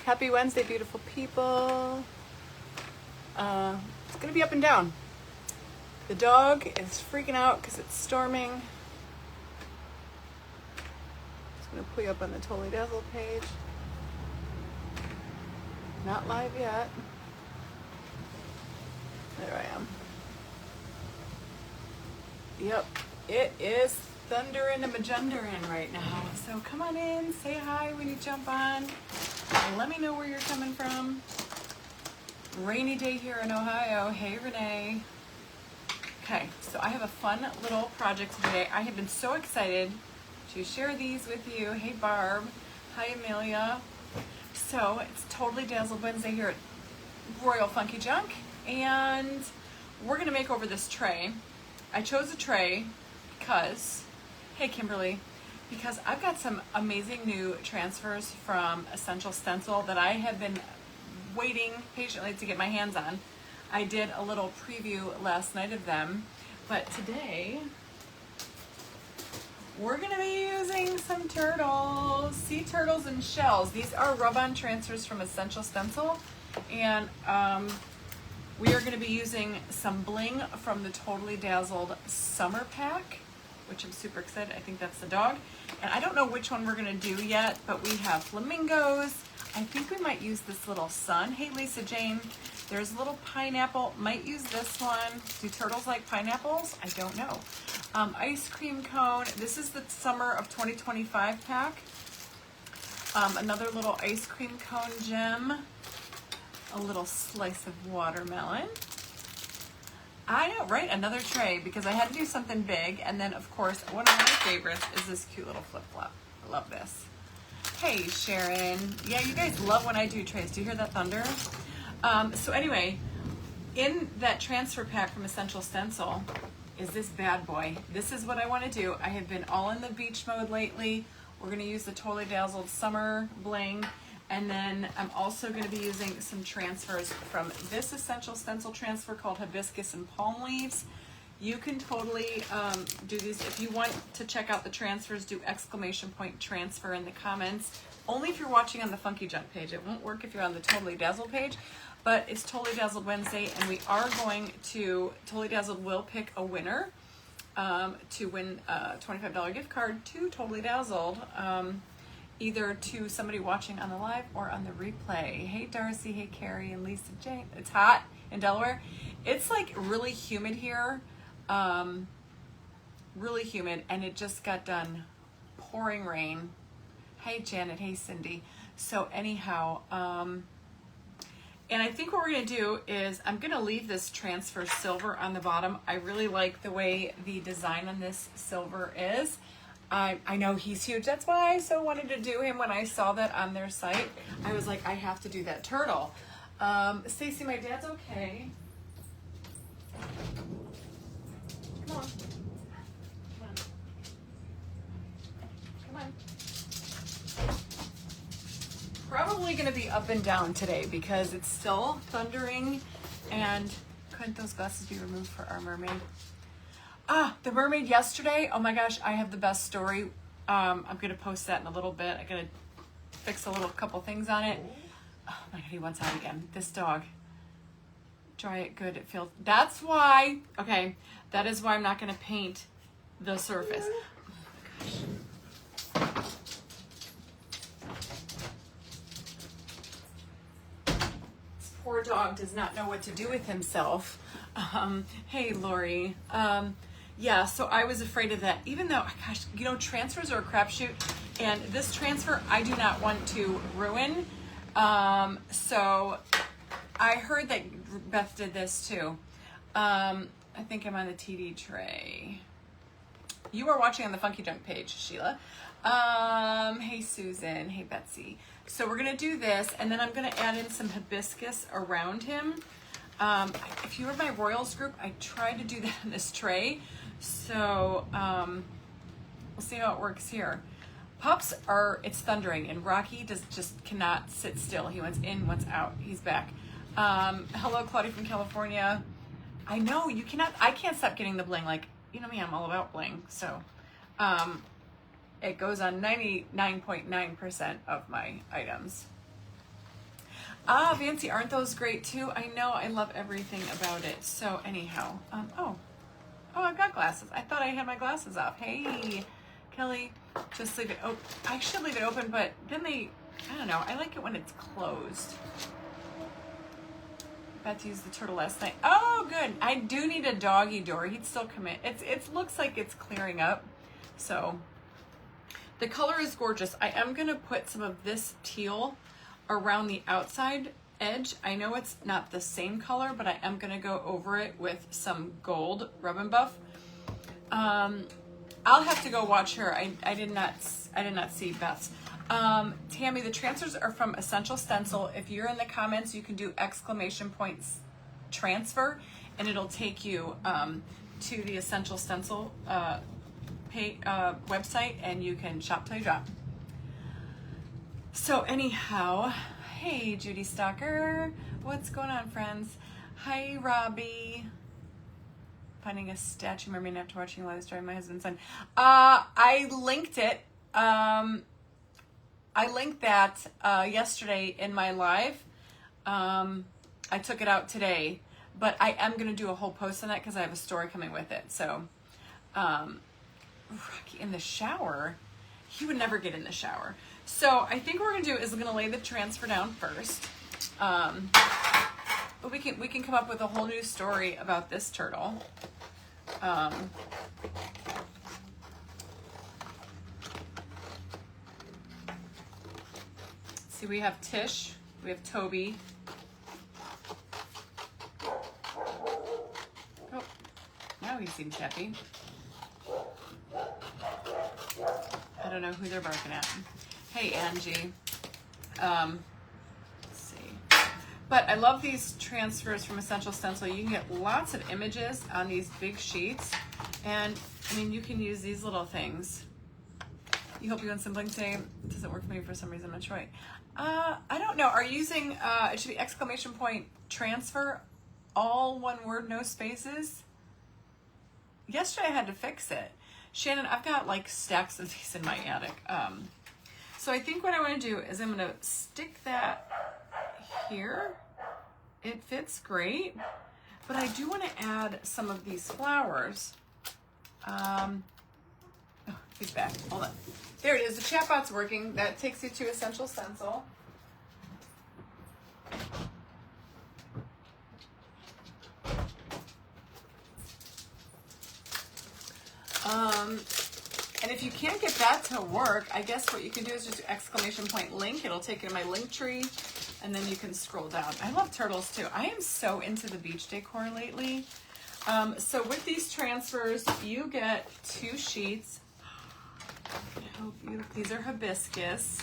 Happy Wednesday, beautiful people. It's gonna be up and down. The dog is freaking out because it's storming. Just gonna put you up on the Totally Dazzled page. Not live yet. There I am. Yep, it is thundering and magendaring right now. So come on in, say hi when you jump on. Let me know where you're coming from. Rainy day here in Ohio. Hey, Renee. Okay, so I have a fun little project today. I have been so excited to share these with you. Hey, Barb. Hi, Amelia. So it's Totally Dazzled Wednesday here at Royal Funky Junk, and we're gonna make over this tray. I chose a tray because, hey, Kimberly, because I've got some amazing new transfers from Essential Stencil that I have been waiting patiently to get my hands on. I did a little preview last night of them, but today we're gonna be using some turtles, sea turtles and shells. These are rub-on transfers from Essential Stencil, and we are going to be using some bling from the Totally Dazzled Summer Pack, which I'm super excited. I think that's the dog. And I don't know which one we're going to do yet, but we have flamingos. I think we might use this little sun. Hey, Lisa Jane. There's a little pineapple. Might use this one. Do turtles like pineapples? I don't know. Ice cream cone. This is the Summer of 2025 pack. Another little ice cream cone gem. A little slice of watermelon. I know, right? Another tray, because I had to do something big. And then, of course, one of my favorites is this cute little flip-flop. I love this. Hey, Sharon. Yeah, you guys love when I do trays. Do you hear that thunder? So anyway, in that transfer pack from Essential Stencil is this bad boy. This is what I want to do. I have been all in the beach mode lately. We're going to use the Totally Dazzled Summer Bling. And then I'm also going to be using some transfers from this Essential Stencil transfer called Hibiscus and Palm Leaves. You can totally do these. If you want to check out the transfers, do !transfer in the comments. Only if you're watching on the Funky Junk page. It won't work if you're on the Totally Dazzled page. But it's Totally Dazzled Wednesday, and we are going to, Totally Dazzled will pick a winner to win a $25 gift card to Totally Dazzled. Either to somebody watching on the live or on the replay. Hey Darcy, hey Carrie, and Lisa Jane. It's hot in Delaware. It's like really humid here. Really humid, and it just got done pouring rain. Hey Janet, hey Cindy. So anyhow, and I think what we're gonna do is I'm gonna leave this transfer silver on the bottom. I really like the way the design on this silver is. I know he's huge. That's why I so wanted to do him when I saw that on their site. I was like, I have to do that turtle. Stacy, my dad's okay. Come on. Come on. Come on. Probably going to be up and down today because it's still thundering. And couldn't those glasses be removed for our mermaid? The mermaid yesterday. Oh my gosh, I have the best story. I'm gonna post that in a little bit. I'm gonna fix a couple things on it. Oh my god, he wants out again. This dog. Dry it good. It feels. That's why. Okay, that is why I'm not gonna paint the surface. Oh my gosh. This poor dog does not know what to do with himself. Hey, Lori. Yeah, so I was afraid of that, even though, gosh, you know, transfers are a crapshoot, and this transfer I do not want to ruin. So I heard that Beth did this too. I think I'm on the TD tray. You are watching on the Funky Junk page, Sheila. Hey, Susan. Hey, Betsy. So we're going to do this, and then I'm going to add in some hibiscus around him. If you were in my Royals group, I tried to do that in this tray. So we'll see how it works here. Pups it's thundering, and Rocky just cannot sit still. He wants in, wants out. He's back. Hello, Claudia from California. I know you cannot. I can't stop getting the bling. Like, you know me, I'm all about bling. So it goes on 99.9% of my items. Ah, Fancy, aren't those great too? I know, I love everything about it. So anyhow, oh, I've got glasses. I thought I had my glasses off. Hey, Kelly, just leave it open. I should leave it open, but then I don't know. I like it when it's closed. About to use the turtle last night. Oh, good. I do need a doggy door. He'd still come in. It looks like it's clearing up. So the color is gorgeous. I am going to put some of this teal around the outside edge. I know it's not the same color, but I am going to go over it with some gold Rub and Buff. I'll have to go watch her. I did not see Beth's. Tammy, the transfers are from Essential Stencil. If you're in the comments, you can do ! transfer, and it'll take you to the Essential Stencil website, and you can shop till you drop. So anyhow, hey Judy Stalker, what's going on, friends? Hi Robbie. Finding a statue memory after watching live story of my husband's son. I linked it. I linked that yesterday in my live. I took it out today, but I am going to do a whole post on that because I have a story coming with it. So, Rocky in the shower, he would never get in the shower. So I think what we're going to do is we're going to lay the transfer down first. But we can come up with a whole new story about this turtle. See, we have Tish, we have Toby. Oh, now he seems happy. I don't know who they're barking at. Hey, Angie. Let's see. But I love these transfers from Essential Stencil. You can get lots of images on these big sheets. And, I mean, you can use these little things. You hope you want some bling today. It doesn't work for me for some reason. I'm not sure. I don't know. Are you using, it should be ! transfer, all one word, no spaces? Yesterday I had to fix it. Shannon, I've got like stacks of these in my attic. So I think what I want to do is I'm going to stick that here. It fits great, but I do want to add some of these flowers. Oh, he's back. Hold on. There it is. The chatbot's working. That takes you to Essential Stencil. And if you can't get that to work, I guess what you can do is just do ! link. It'll take you to my link tree, and then you can scroll down. I love turtles too. I am so into the beach decor lately. So with these transfers, you get 2 sheets. These are hibiscus.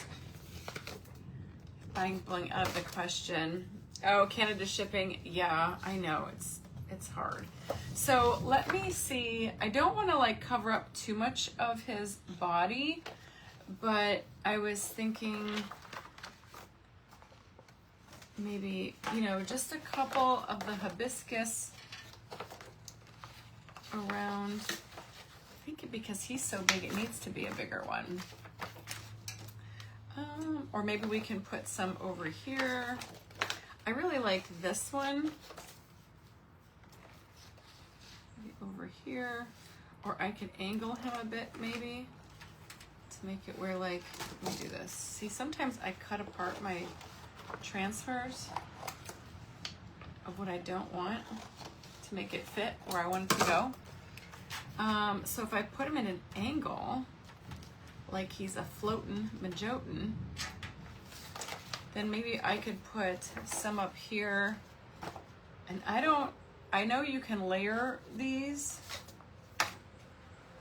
Buying bling out of the question. Oh, Canada shipping. Yeah, I know it's hard. So let me see. I don't want to like cover up too much of his body, but I was thinking maybe, just a couple of the hibiscus around. I think because he's so big, it needs to be a bigger one. Or maybe we can put some over here. I really like this one. Maybe over here. Or I could angle him a bit maybe to make it where like, let me do this. See, sometimes I cut apart my transfers of what I don't want to make it fit where I want it to go. So if I put him in an angle, like he's a floatin' Majotin, then maybe I could put some up here. And I know you can layer these,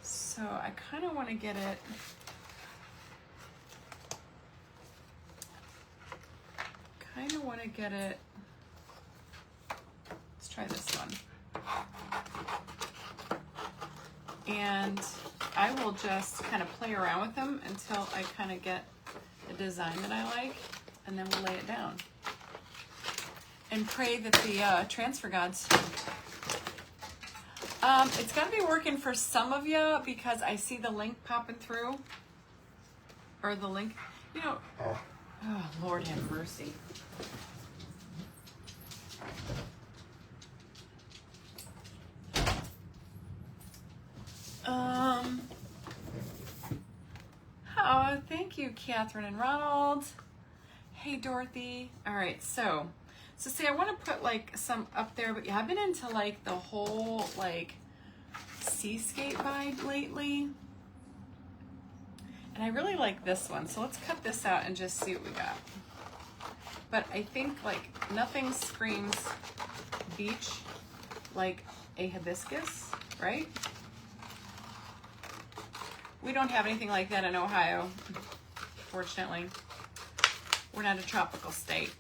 so I kind of want to get it let's try this one. And I will just kind of play around with them until I kind of get the design that I like, and then we'll lay it down. And pray that the transfer gods, it's got to be working for some of you because I see the link popping through, or the link, oh, Lord have mercy. Catherine and Ronald. Hey, Dorothy. All right, so see, I want to put like some up there, but yeah, I've been into like the whole like seascape vibe lately. And I really like this one. So let's cut this out and just see what we got. But I think like nothing screams beach like a hibiscus, right? We don't have anything like that in Ohio, fortunately. We're not a tropical state.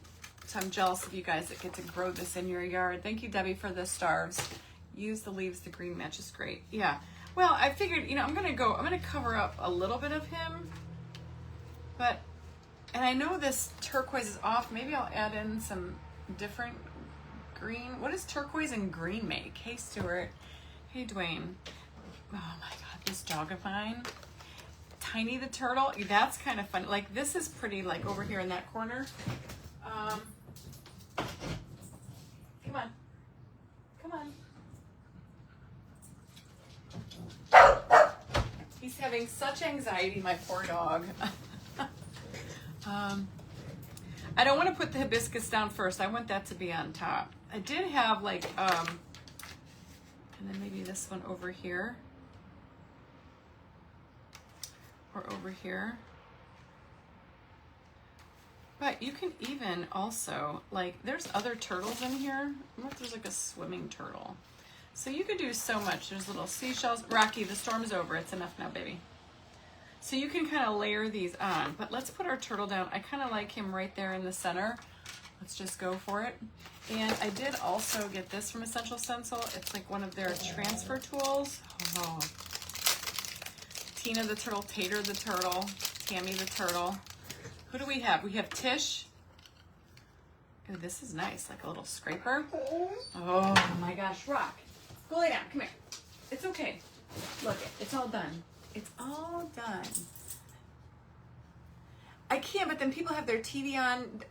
So I'm jealous of you guys that get to grow this in your yard. Thank you, Debbie, for the stars. Use the leaves, the green matches great. Yeah. Well, I figured, you know, I'm gonna cover up a little bit of him, but, and I know this turquoise is off. Maybe I'll add in some different green. What does turquoise and green make? Hey, Stuart. Hey, Dwayne. Oh my God, this dog of mine. Tiny the turtle. That's kind of funny. Like this is pretty like over here in that corner. Come on. Come on. He's having such anxiety, my poor dog. I don't want to put the hibiscus down first. I want that to be on top. I did have like, and then maybe this one over here. Or over here. But you can even also, like, there's other turtles in here. What if there's like a swimming turtle? So you could do so much. There's little seashells. Rocky, the storm's over. It's enough now, baby. So you can kind of layer these on. But let's put our turtle down. I kind of like him right there in the center. Let's just go for it. And I did also get this from Essential Stencil. It's like one of their transfer tools. Oh. Tina the turtle, Tater the turtle, Tammy the turtle. Who do we have? We have Tish. Oh, this is nice, like a little scraper. Oh my gosh, Rock. Go lay down, come here. It's okay. Look, it's all done. It's all done. I can't, but then people have their TV on,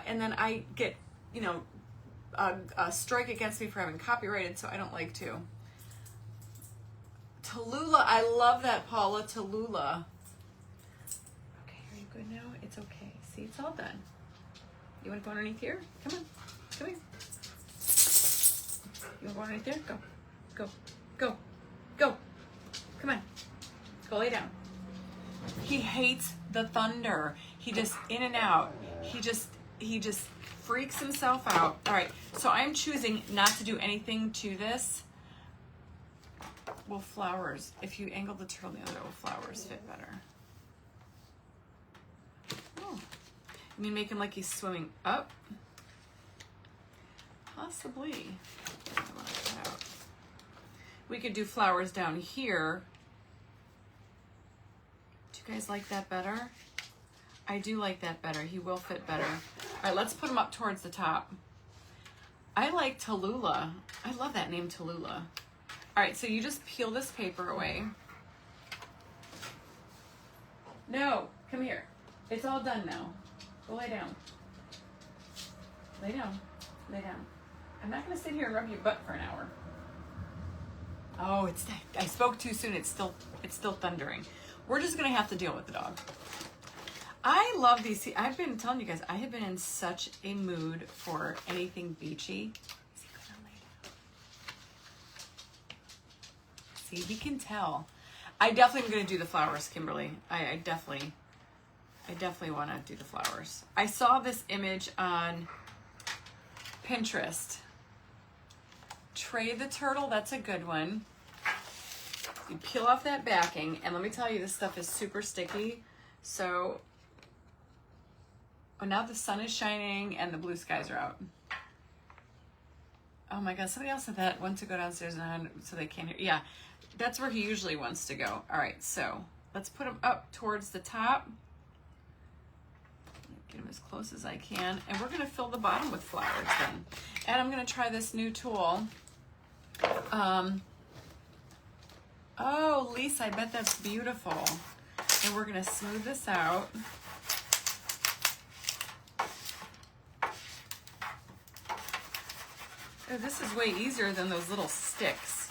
and then I get, you know, a strike against me for having copyrighted, so I don't like to. Tallulah, I love that, Paula. Tallulah. Okay, are you good now? It's okay. See, it's all done. You want to go underneath here? Come on. Come here. You want to go underneath there? Go. Go. Go. Go. Come on. Go lay down. He hates the thunder. He just in and out. He just freaks himself out. All right. So I'm choosing not to do anything to this. Will flowers, if you angle the turtle the other way, will flowers fit better? Oh. You mean make him like he's swimming up? Possibly. We could do flowers down here. Do you guys like that better? I do like that better. He will fit better. All right, let's put him up towards the top. I like Tallulah. I love that name, Tallulah. All right, so you just peel this paper away. No, come here. It's all done now. Go lay down. Lay down. Lay down. I'm not going to sit here and rub your butt for an hour. Oh, I spoke too soon. It's still thundering. We're just going to have to deal with the dog. I love these. See, I've been telling you guys, I have been in such a mood for anything beachy. See, he can tell. I definitely am going to do the flowers, Kimberly. I definitely want to do the flowers. I saw this image on Pinterest. Trey the turtle, that's a good one. You peel off that backing, and let me tell you, this stuff is super sticky. So, now the sun is shining and the blue skies are out. Oh my God, somebody else said that wants to go downstairs and so they can't hear. Yeah, that's where he usually wants to go. All right, so let's put him up towards the top. Get him as close as I can. And we're gonna fill the bottom with flowers then. And I'm gonna try this new tool. Oh, Lisa, I bet that's beautiful. And we're gonna smooth this out. Oh, this is way easier than those little sticks.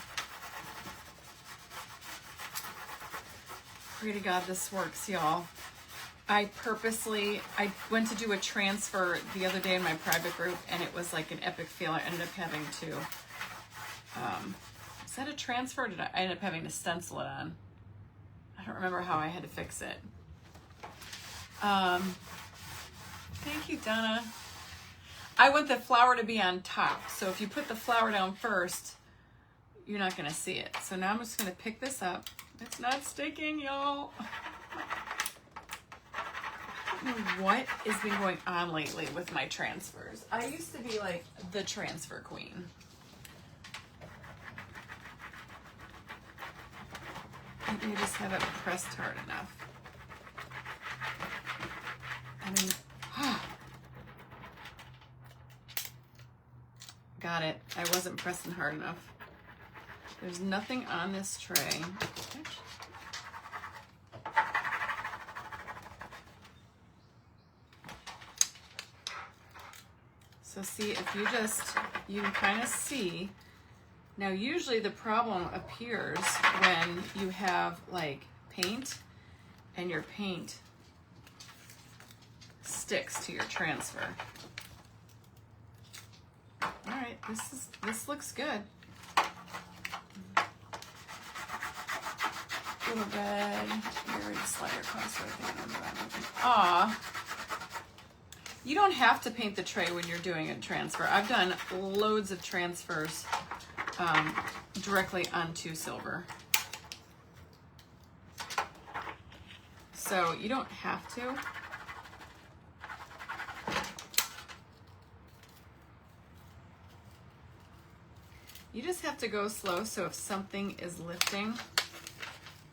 Pray to God this works, y'all. I went to do a transfer the other day in my private group, and it was like an epic fail. I ended up having to, is that a transfer? Or I ended up having to stencil it on? I don't remember how I had to fix it. Thank you, Donna. I want the flower to be on top. So if you put the flower down first, you're not going to see it. So now I'm just going to pick this up. It's not sticking, y'all. I don't know what has been going on lately with my transfers. I used to be like the transfer queen. Maybe I just haven't pressed hard enough. I mean, got it. I wasn't pressing hard enough. There's nothing on this tray. So see, if you can kind of see. Now usually the problem appears when you have like paint and your paint sticks to your transfer. All right, this looks good. A little red. You already slide across right there. Aw. You don't have to paint the tray when you're doing a transfer. I've done loads of transfers directly onto silver. So you don't have to. You just have to go slow, so if something is lifting,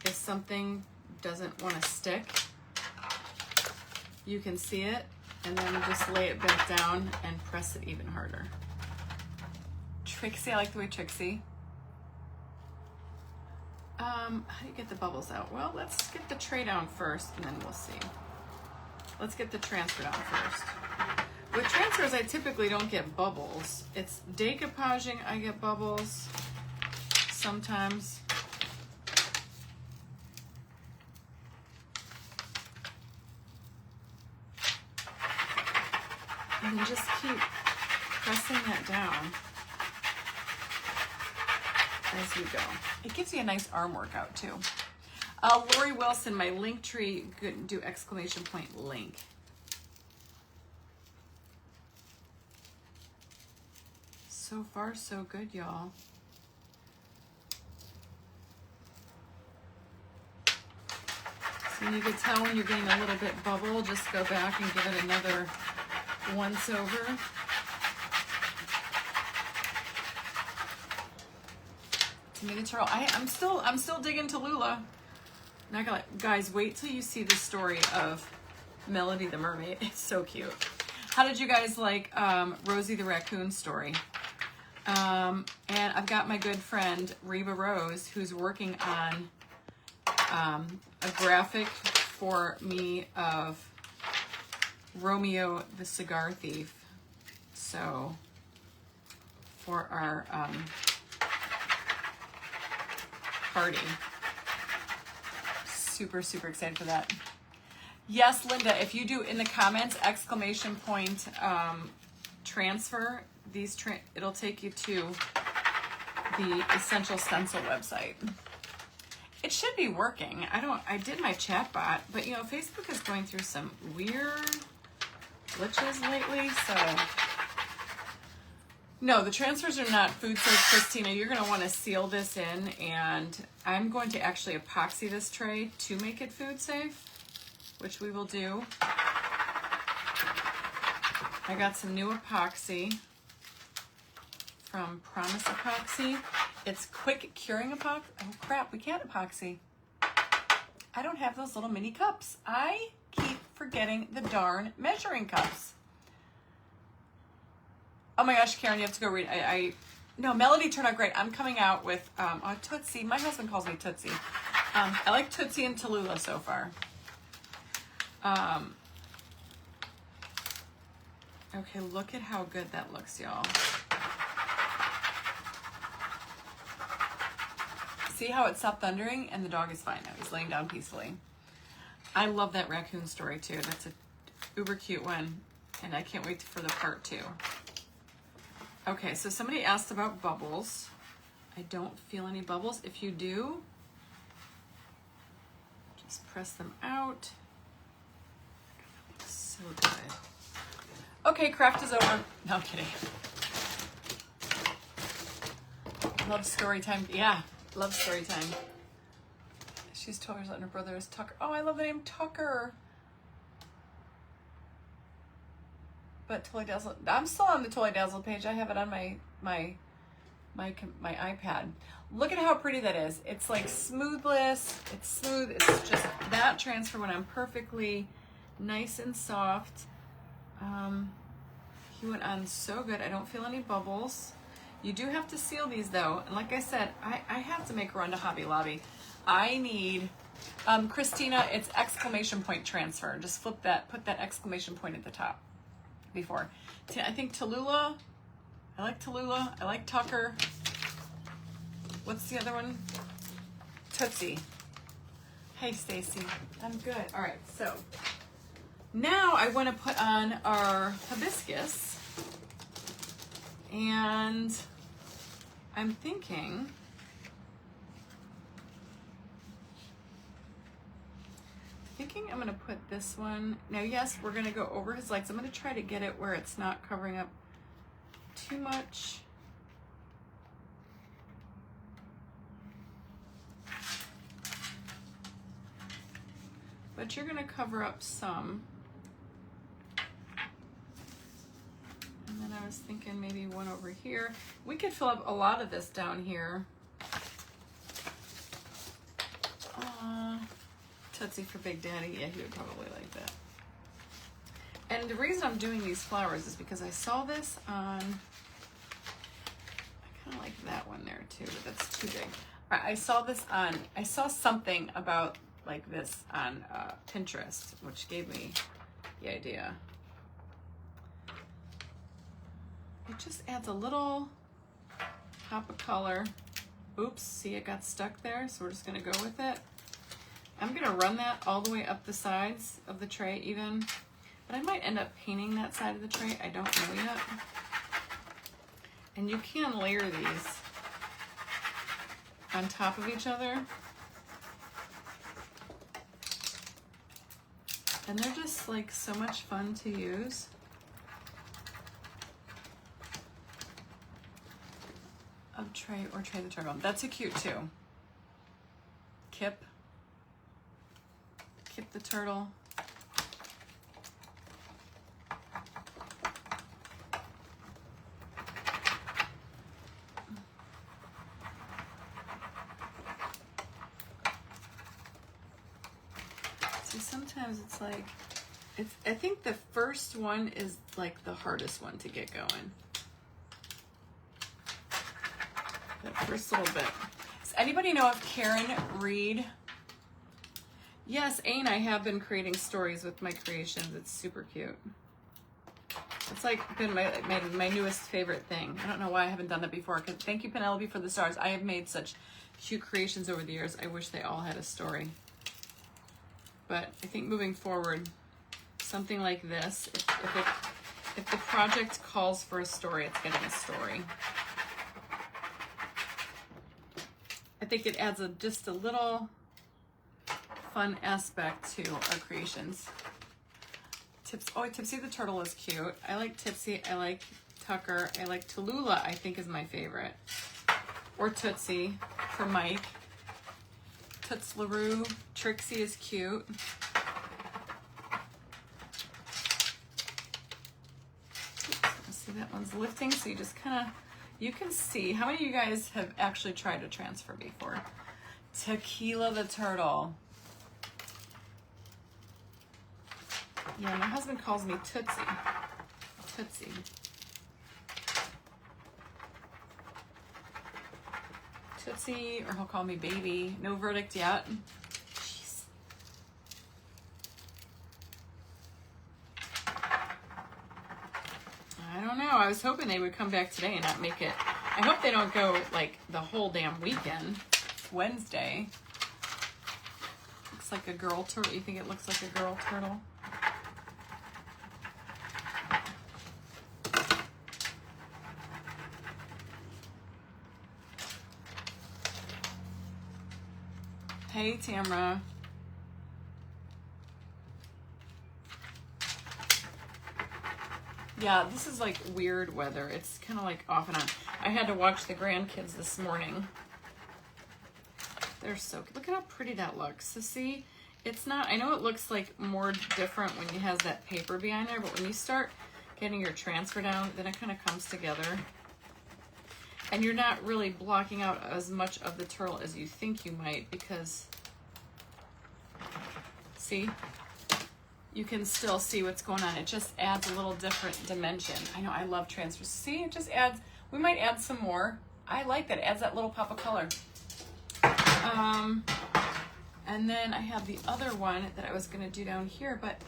if something doesn't want to stick, you can see it, and then just lay it back down and press it even harder. Trixie, I like the way Trixie. How do you get the bubbles out? Well, let's get the tray down first, and then we'll see. Let's get the transfer down first. With transfers, I typically don't get bubbles. It's decoupaging, I get bubbles sometimes. And then just keep pressing that down as you go. It gives you a nice arm workout too. Lori Wilson, my link tree, do exclamation point link. So far, so good, y'all. So you can tell when you're getting a little bit bubble, just go back and give it another once over. Tomato turtle. I'm still digging Tallulah. Not gonna, guys, wait till you see the story of Melody the Mermaid. It's so cute. How did you guys like Rosie the Raccoon story? And I've got my good friend Reba Rose, who's working on a graphic for me of Romeo the Cigar Thief. So for our party. Super, super excited for that. Yes, Linda, if you do in the comments, exclamation point transfer, it'll take you to the Essential Stencil website. It should be working. I did my chat bot, but you know, Facebook is going through some weird glitches lately, so. No, the transfers are not food safe, Christina. You're gonna wanna seal this in, and I'm going to actually epoxy this tray to make it food safe, which we will do. I got some new epoxy from Promise Epoxy. It's quick curing epoxy. Oh crap, we can't epoxy. I don't have those little mini cups. I keep forgetting the darn measuring cups. Oh my gosh, Karen, you have to go read. No, Melody turned out great. I'm coming out with Tootsie. My husband calls me Tootsie. I like Tootsie and Tallulah so far. Okay, look at how good that looks, y'all. See how it stopped thundering? And the dog is fine now. He's laying down peacefully. I love that raccoon story too. That's a uber cute one. And I can't wait for the part 2. Okay, so somebody asked about bubbles. I don't feel any bubbles. If you do, just press them out. So good. Okay, craft is over. No, I'm kidding. Love story time. Yeah, love story time. She's 12 years old and her brother is Tucker. Oh, I love the name Tucker. But Totally Dazzled, I'm still on the Totally Dazzled page. I have it on my iPad. Look at how pretty that is. It's like smoothless. It's smooth. It's just that transfer went on perfectly, nice and soft. He went on so good. I don't feel any bubbles. You do have to seal these though. And like I said, I have to make a run to Hobby Lobby. I need, Christina, it's exclamation point transfer. Just flip that, put that exclamation point at the top before. I think Tallulah. I like Tallulah. I like Tucker. What's the other one? Tootsie. Hey, Stacy. I'm good. All right, so now I want to put on our hibiscus. And I'm thinking I'm going to put this one. Now, yes, we're going to go over his legs. I'm going to try to get it where it's not covering up too much. But you're going to cover up some. And then I was thinking maybe one over here. We could fill up a lot of this down here. Tootsie for Big Daddy. Yeah, he would probably like that. And the reason I'm doing these flowers is because I saw this on, I kind of like that one there too, but that's too big. All right, I saw something about like this on Pinterest, which gave me the idea. It just adds a little pop of color. Oops, see, it got stuck there, so we're just gonna go with it. I'm gonna run that all the way up the sides of the tray even, but I might end up painting that side of the tray. I don't know yet. And you can layer these on top of each other. And they're just like so much fun to use. Of Tray or Tray the Turtle. That's a cute too. Kip the turtle. See, sometimes it's like, I think the first one is like the hardest one to get going. That first little bit. Does anybody know of Karen Reed? Yes, Ain, I have been creating stories with my creations. It's super cute. It's like been my newest favorite thing. I don't know why I haven't done that before. Thank you, Penelope, for the stars. I have made such cute creations over the years. I wish they all had a story. But I think moving forward, something like this, if the project calls for a story, it's getting a story. I think it adds just a little fun aspect to our creations. Tipsy the turtle is cute. I like Tipsy. I like Tucker. I like Tallulah, I think is my favorite. Or Tootsie for Mike. Toots LaRue. Trixie is cute. See, that one's lifting, so you just kind of, you can see. How many of you guys have actually tried to transfer before? Tequila the turtle. Yeah, my husband calls me Tootsie. Tootsie. Tootsie, or he'll call me baby. No verdict yet. Jeez. I don't know. I was hoping they would come back today and not make it. I hope they don't go like the whole damn weekend. It's Wednesday. looks like a girl turtle. You think it looks like a girl turtle? Hey, Tamra. Yeah, this is like weird weather. It's kind of like off and on. I had to watch the grandkids this morning. They're so cute. Look at how pretty that looks. So see, it's not, I know it looks like more different when it has that paper behind there, but when you start getting your transfer down, then it kind of comes together. And you're not really blocking out as much of the turtle as you think you might, because see, you can still see what's going on. It just adds a little different dimension. I know, I love transfers. See, it just adds, we might add some more. I like that, it adds that little pop of color. And then I have the other one that I was gonna do down here, but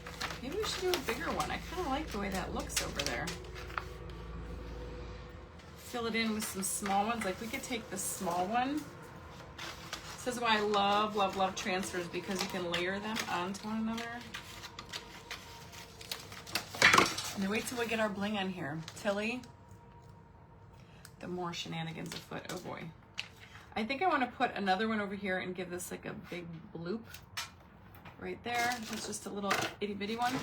maybe we should do a bigger one. I kind of like the way that looks over there. Fill it in with some small ones. Like we could take the small one. This is why I love, love, love transfers, because you can layer them onto one another. And then wait till we get our bling on here. Tilly, the more shenanigans afoot. Oh boy. I think I want to put another one over here and give this like a big bloop right there. That's just a little itty bitty one.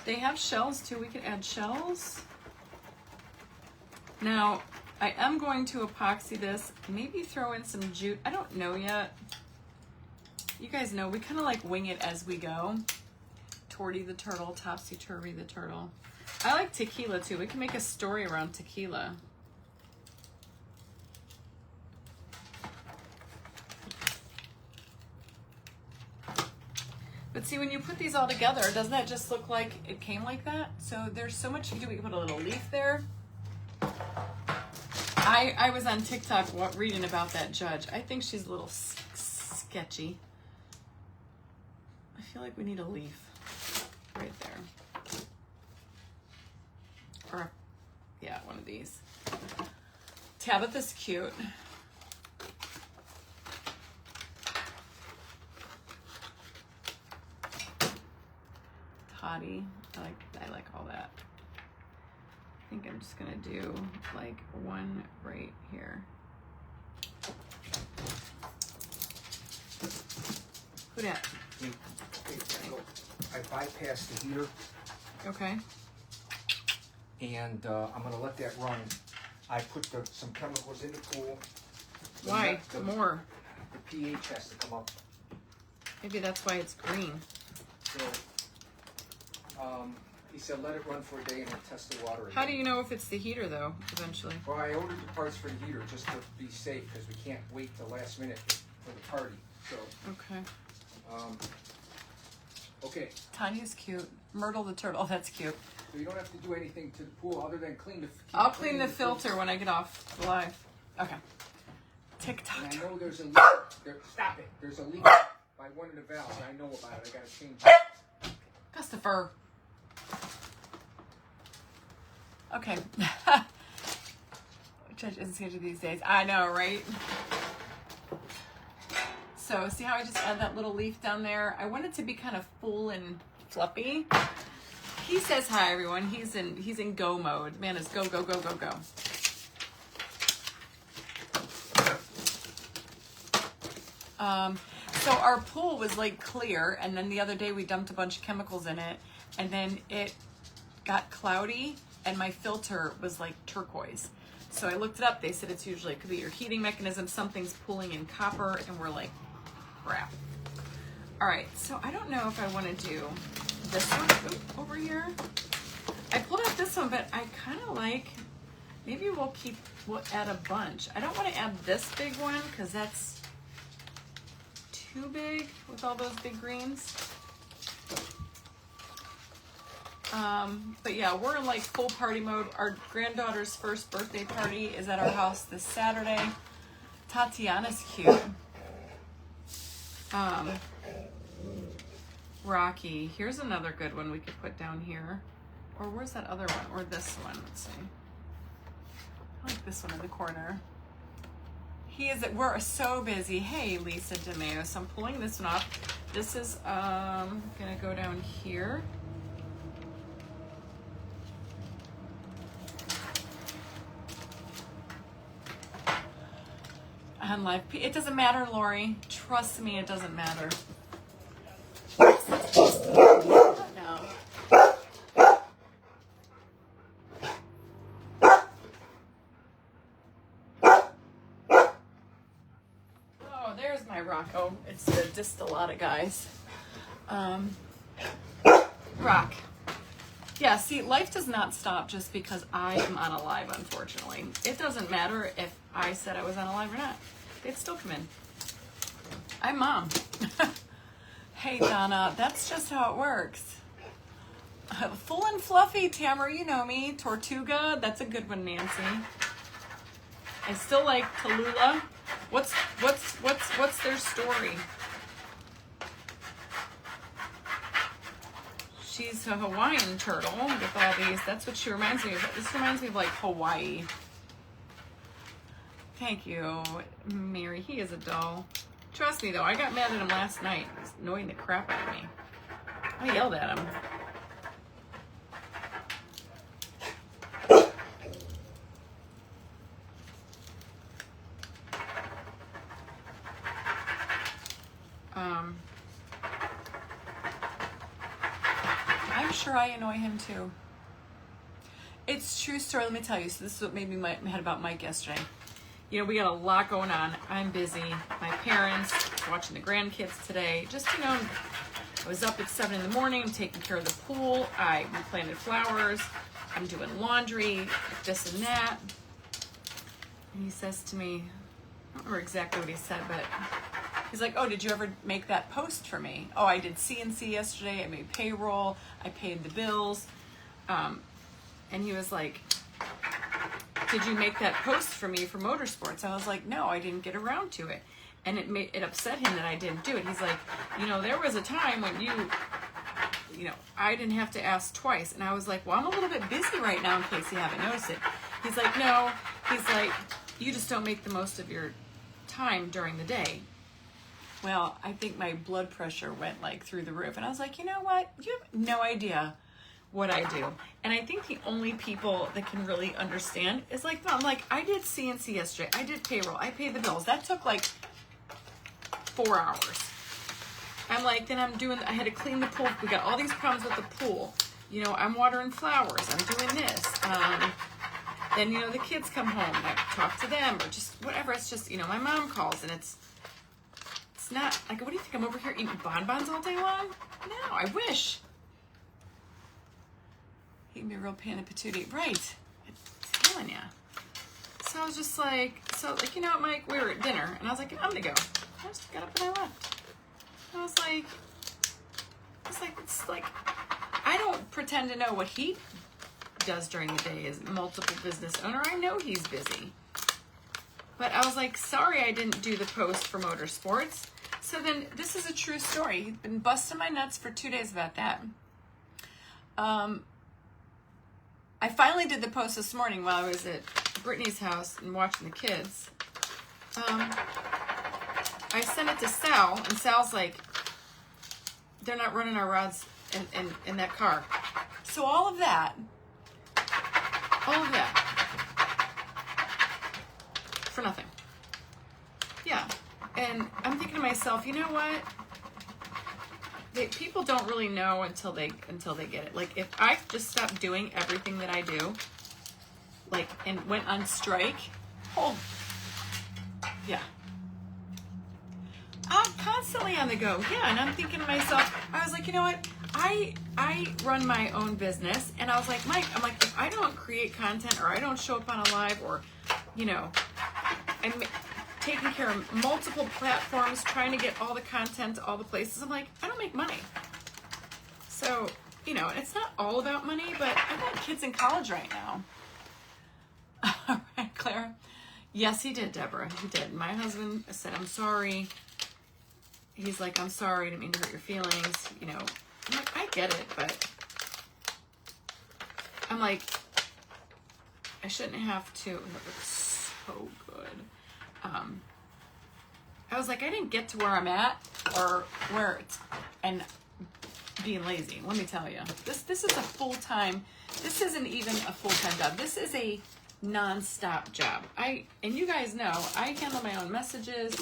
They have shells too. We could add shells. Now, I am going to epoxy this, maybe throw in some jute. I don't know yet. You guys know, we kind of like wing it as we go. Torty the turtle, topsy-turvy the turtle. I like tequila too. We can make a story around tequila. But see, when you put these all together, doesn't that just look like it came like that? So there's so much you can do. We can put a little leaf there. I was on TikTok reading about that judge. I think she's a little sketchy. I feel like we need a leaf right there. Or, yeah, one of these. Tabitha's cute. Toddy, I like all that. I think I'm just gonna do like one right here. Who dat? I bypassed the heater. Okay. And I'm gonna let that run. I put some chemicals in the pool. Why? More. The pH has to come up. Maybe that's why it's green. So, he said let it run for a day and then test the water again. How do you know if it's the heater though, eventually? Well, I ordered the parts for the heater just to be safe because we can't wait till last minute for the party. So, Okay. Okay. Tanya's cute. Myrtle the turtle, that's cute. So you don't have to do anything to the pool other than clean the. I'll clean the filter when I get off the live. Okay. TikTok. And I know there's a leak. Stop it. There's a leak by one of the valves. I know about it. I gotta change it. Christopher. Okay. Judge isn't scheduled these days. I know, right? So see how I just add that little leaf down there? I want it to be kind of full and fluffy. He says hi, everyone. He's in go mode. Man is go, go, go, go, go. So our pool was like clear, and then the other day we dumped a bunch of chemicals in it, and then it got cloudy, and my filter was like turquoise. So I looked it up. They said it's usually, it could be your heating mechanism. Something's pulling in copper, and we're like, crap. All right, so I don't know if I want to do this one over here. I pulled out this one, but I kind of like, maybe we'll add a bunch. I don't want to add this big one because that's too big with all those big greens. But yeah, we're in like full party mode. Our granddaughter's first birthday party is at our house this Saturday. Tatiana's cute. Rocky. Here's another good one we could put down here. Or where's that other one? Or this one, let's see. I like this one in the corner. We're so busy. Hey, Lisa DeMeo. So I'm pulling this one off. This is gonna go down here. On live. It doesn't matter, Lori. Trust me, it doesn't matter. No. Oh, there's my Rocco. It's the Distillata, guys. Rock. Yeah, see, life does not stop just because I am on a live, unfortunately. It doesn't matter if I said I was on a live or not. They'd still come in. I'm mom. Hey, Donna, that's just how it works. Full and fluffy, Tamara, you know me. Tortuga, that's a good one, Nancy. I still like Tallulah. What's their story? She's a Hawaiian turtle with all these. That's what she reminds me of. This reminds me of like Hawaii. Thank you, Mary. He is a doll. Trust me though, I got mad at him last night. He was annoying the crap out of me. I yelled at him. I'm sure I annoy him too. It's true story, let me tell you. So this is what made me mad about Mike yesterday. You know, we got a lot going on. I'm busy. My parents, watching the grandkids today. Just, you know, I was up at 7 in the morning. I'm taking care of the pool. I planted flowers. I'm doing laundry, this and that. And he says to me, I don't remember exactly what he said, but he's like, oh, did you ever make that post for me? Oh, I did CNC yesterday. I made payroll. I paid the bills. And he was like, did you make that post for me for motorsports? I was like, no, I didn't get around to it. And it upset him that I didn't do it. He's like, you know, there was a time when you know, I didn't have to ask twice. And I was like, well, I'm a little bit busy right now in case you haven't noticed it. He's like, no. He's like, you just don't make the most of your time during the day. Well, I think my blood pressure went like through the roof. And I was like, you know what? You have no idea what I do. And I think the only people that can really understand is like, Mom, like I did CNC yesterday. I did payroll. I paid the bills. That took like 4 hours. I'm like, then I had to clean the pool. We got all these problems with the pool. You know, I'm watering flowers. I'm doing this. Then, you know, the kids come home and I talk to them or just whatever. It's just, you know, my mom calls and it's not like, what do you think? I'm over here eating bonbons all day long? No, I wish. He'd be a real pan of patootie. Right. I'm telling ya. So I was just like, you know what, Mike, we were at dinner and I was like, I'm gonna go. I just got up and I left. I was like, it's like, I don't pretend to know what he does during the day as multiple business owner. I know he's busy. But I was like, sorry I didn't do the post for motorsports. So then, this is a true story. He's been busting my nuts for 2 days about that. I finally did the post this morning while I was at Brittany's house and watching the kids. I sent it to Sal, and Sal's like, they're not running our rods in that car. So all of that, for nothing. Yeah, and I'm thinking to myself, you know what? People don't really know until they get it. Like, if I just stopped doing everything that I do, like, and went on strike, yeah. I'm constantly on the go. Yeah, and I'm thinking to myself, I was like, you know what? I run my own business, and I was like, Mike, I'm like, if I don't create content or I don't show up on a live or, you know, I'm taking care of multiple platforms, trying to get all the content to all the places, I'm like, I don't make money. So, you know, it's not all about money, but I've got kids in college right now. All right, Claire. Yes, he did, Deborah. He did. My husband said, I'm sorry. He's like, I'm sorry, I didn't mean to hurt your feelings. You know, I'm like, I get it, but I'm like, I shouldn't have to. It looks so good. I was like, I didn't get to where I'm at or where it's, and being lazy. Let me tell you, this is a full-time, this isn't even a full-time job. This is a non-stop job. And you guys know, I handle my own messages.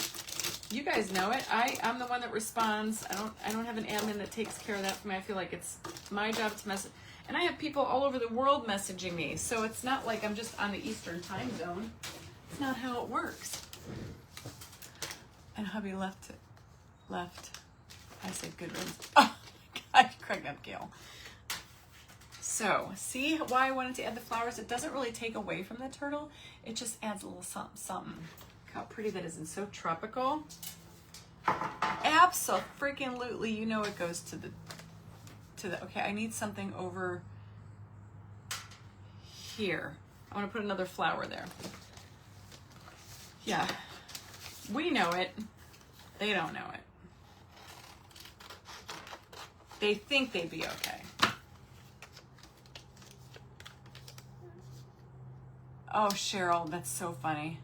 You guys know it. I'm the one that responds. I don't have an admin that takes care of that for me. I feel like it's my job to message. And I have people all over the world messaging me. So it's not like I'm just on the Eastern time zone. It's not how it works. And hubby left. I said good riddance. Oh my God, you cracked up, Gail. So, see why I wanted to add the flowers? It doesn't really take away from the turtle. It just adds a little something. Look how pretty that is and so tropical. Abso-freaking-lutely, you know it goes to the, okay, I need something over here. I want to put another flower there. Yeah. We know it. They don't know it. They think they'd be okay. Oh, Cheryl, that's so funny.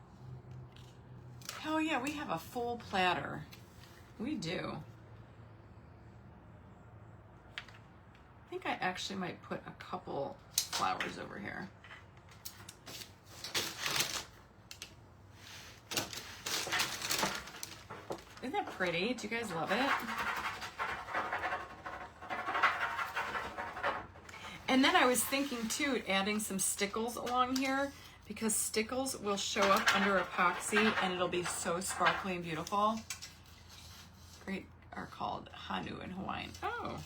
Hell yeah, we have a full platter. We do. I think I actually might put a couple flowers over here. Isn't that pretty? Do you guys love it? And then I was thinking too, adding some stickles along here because stickles will show up under epoxy and it'll be so sparkly and beautiful. Great are called Hanu in Hawaiian. Oh.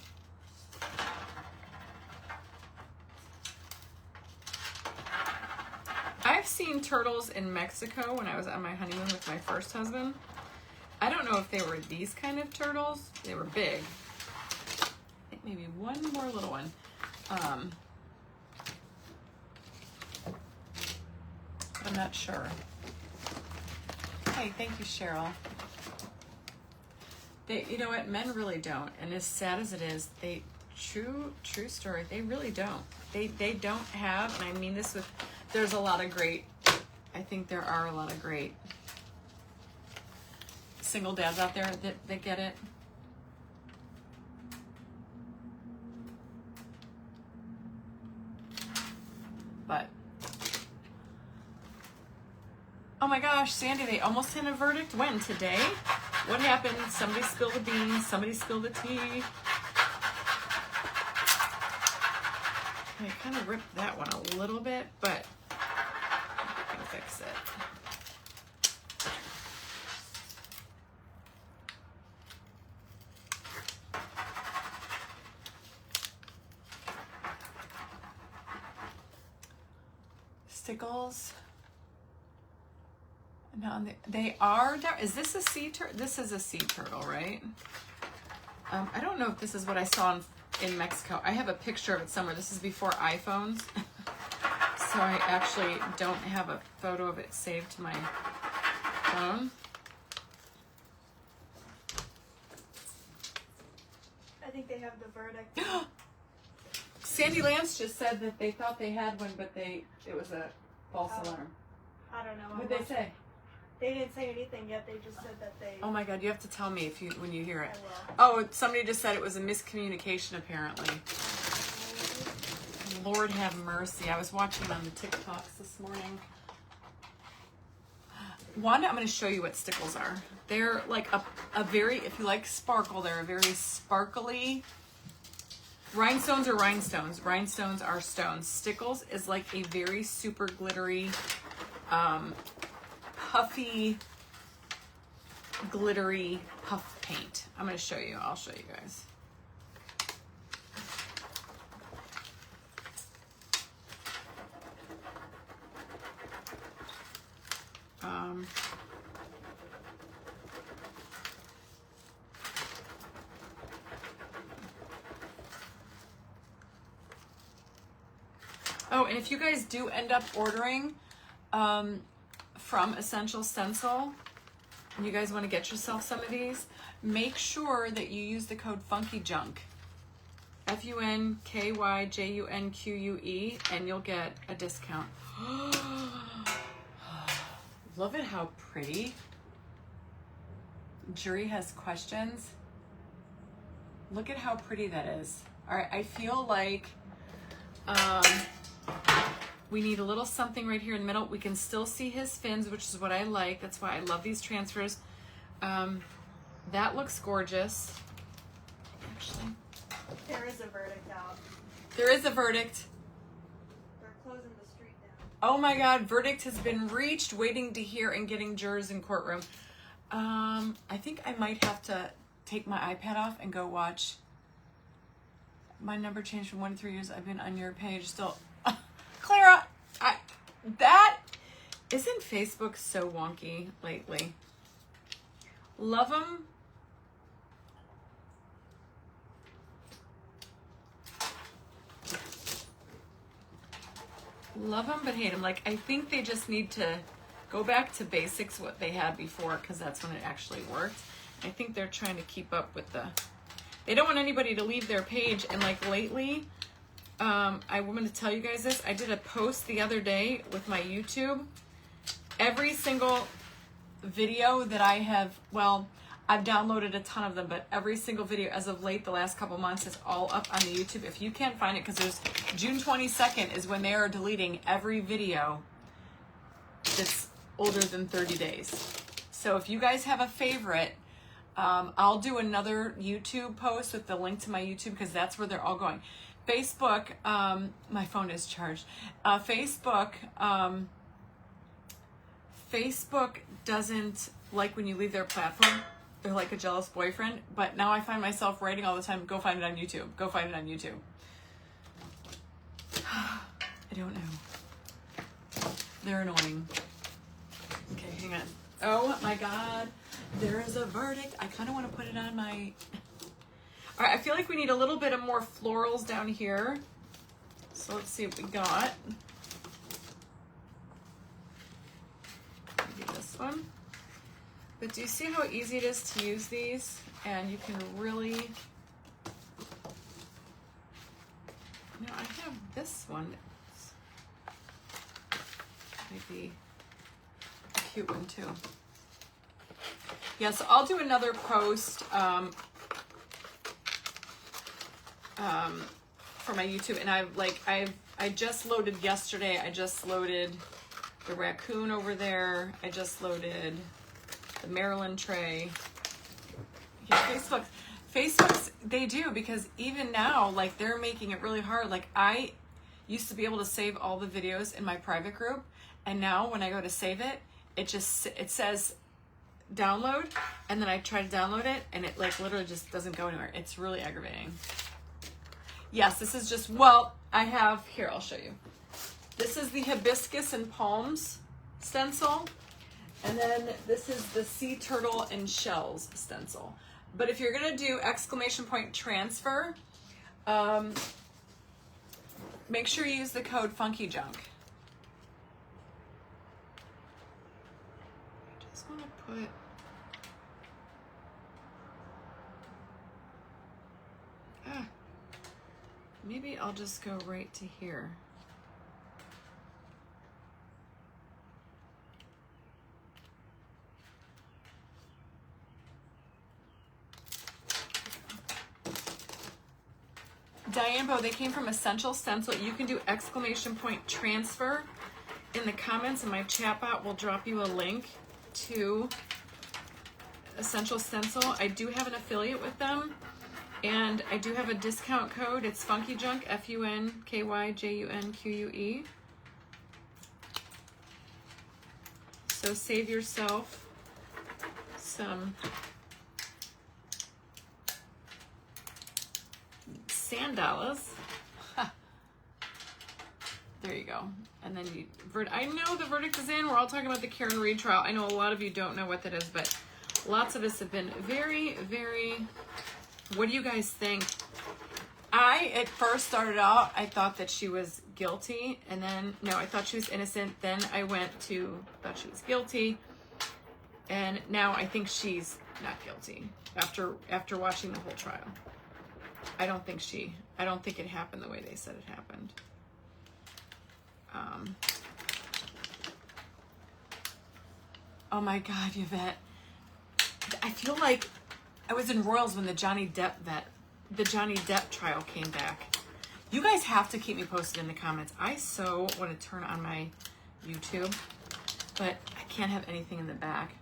I've seen turtles in Mexico when I was on my honeymoon with my first husband. I don't know if they were these kind of turtles. They were big. I think maybe one more little one. I'm not sure. Hey, thank you, Cheryl. You know what? Men really don't. And as sad as it is, true story, they really don't. They don't have, and I mean this with, there's a lot of great, I think there are a lot of great single dads out there that get it. But, oh my gosh, Sandy, they almost had a verdict. When? Today? What happened? Somebody spilled the beans. Somebody spilled the tea. I kind of ripped that one a little bit, but I can fix it. Stickles. No, they are. Is this a sea turtle? This is a sea turtle, right? I don't know if this is what I saw in Mexico. I have a picture of it somewhere. This is before iPhones. So I actually don't have a photo of it saved to my phone. I think they have the verdict. Sandy Lance just said that they thought they had one, but it was a false alarm. I don't know. What did they say? They didn't say anything yet. They just said that they. Oh my God! You have to tell me when you hear it. I will. Oh, somebody just said it was a miscommunication. Apparently. Lord have mercy. I was watching on the TikToks this morning. Wanda, I'm going to show you what stickles are. They're like a very, if you like sparkle, they're a very sparkly. Rhinestones are rhinestones. Rhinestones are stones. Stickles is like a very super glittery, puffy, glittery puff paint. I'm going to show you. I'll show you guys. Oh, and if you guys do end up ordering from Essential Stencil, and you guys want to get yourself some of these, make sure that you use the code FUNKYJUNQ, FUNKYJUNQUE, and you'll get a discount. Love it how pretty. Jury has questions. Look at how pretty that is. All right, I feel like we need a little something right here in the middle. We can still see his fins, which is what I like. That's why I love these transfers. That looks gorgeous. Actually, There is a verdict out. there is a verdict. They're closing the street down. Oh my God, verdict has been reached, waiting to hear and getting jurors in courtroom. I think I might have to take my iPad off and go watch. My number changed from 1 to 3 years. I've been on your page still. Clara, isn't Facebook so wonky lately? Love them. Love them, but hate them. Like, I think they just need to go back to basics, what they had before, because that's when it actually worked. I think they're trying to keep up with they don't want anybody to leave their page. And like lately, I'm going to tell you guys this. I did a post the other day with my YouTube. Every single video that I have, well, I've downloaded a ton of them, but every single video as of late, the last couple months, is all up on the YouTube. If you can't find it, because there's June 22nd is when they are deleting every video that's older than 30 days. So if you guys have a favorite, I'll do another YouTube post with the link to my YouTube, because that's where they're all going. Facebook, my phone is charged. Facebook doesn't like when you leave their platform. They're like a jealous boyfriend. But now I find myself writing all the time, go find it on YouTube. Go find it on YouTube. I don't know. They're annoying. Okay, hang on. Oh my God. There is a verdict. I kind of want to put it on my... All right, I feel like we need a little bit of more florals down here. So let's see what we got. Maybe this one. But do you see how easy it is to use these? And you can really... Now I have this one. Maybe a cute one too. Yeah, so I'll do another post for my YouTube, and I just loaded yesterday. I just loaded the raccoon over there. I just loaded the Maryland tray. Yeah, Facebook's they do, because even now, like, they're making it really hard. Like, I used to be able to save all the videos in my private group, and now when I go to save it, it says download, and then I try to download it, and it like literally just doesn't go anywhere. It's really aggravating. Yes, this is just, well, I have here, I'll show you. This is the hibiscus and palms stencil, and then this is the sea turtle and shells stencil. But if you're gonna do exclamation point transfer, make sure you use the code FunkyJunk. I just want to put... Maybe I'll just go right to here. Diane Bow, they came from Essential Stencil. You can do exclamation point transfer. In the comments in my chat bot, we'll drop you a link to Essential Stencil. I do have an affiliate with them, and I do have a discount code. It's FunkyJunk, FUNKYJUNQUE. So save yourself some $10. There you go. And then I know the verdict is in. We're all talking about the Karen Read trial. I know a lot of you don't know what that is, but lots of us have been very, very... What do you guys think? I, at first started out, I thought that she was guilty, and then, no, I thought she was innocent. Then I thought she was guilty, and now I think she's not guilty after watching the whole trial. I don't think it happened the way they said it happened. Oh my God, Yvette. I feel like I was in Royals when the Johnny Depp trial came back. You guys have to keep me posted in the comments. I so want to turn on my YouTube, but I can't have anything in the back.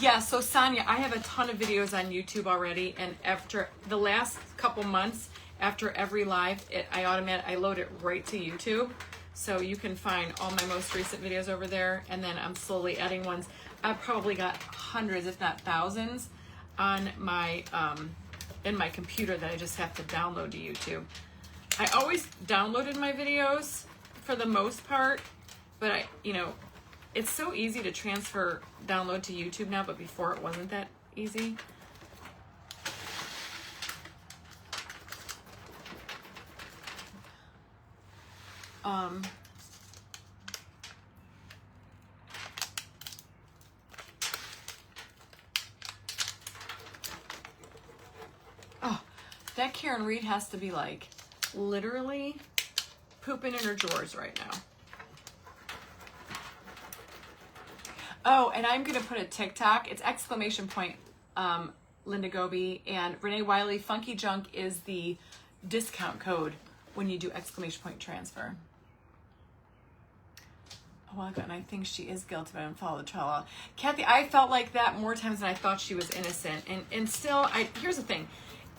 Yeah, so Sonia, I have a ton of videos on YouTube already, and after the last couple months, after every live, I load it right to YouTube. So you can find all my most recent videos over there, and then I'm slowly adding ones. I've probably got hundreds, if not thousands, on my in my computer that I just have to download to YouTube. I always downloaded my videos for the most part, but it's so easy to download to YouTube now, but before it wasn't that easy. Oh, that Karen Reed has to be like literally pooping in her drawers right now. Oh, and I'm going to put a TikTok. It's ! Linda Goby and Renee Wiley. Funky Junk is the discount code when you do ! Transfer. Oh, well, and I think she is guilty, but I don't follow the trial. Kathy, I felt like that more times than I thought she was innocent. And still, here's the thing.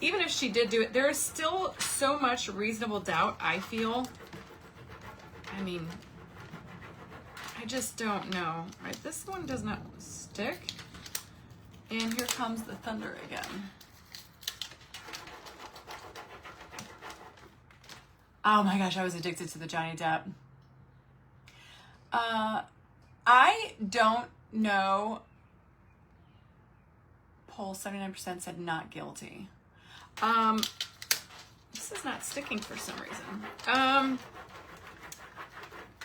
Even if she did do it, there is still so much reasonable doubt, I feel. I mean, I just don't know. All right, this one does not stick. And here comes the thunder again. Oh my gosh, I was addicted to the Johnny Depp. I don't know. Poll 79% said not guilty. This is not sticking for some reason.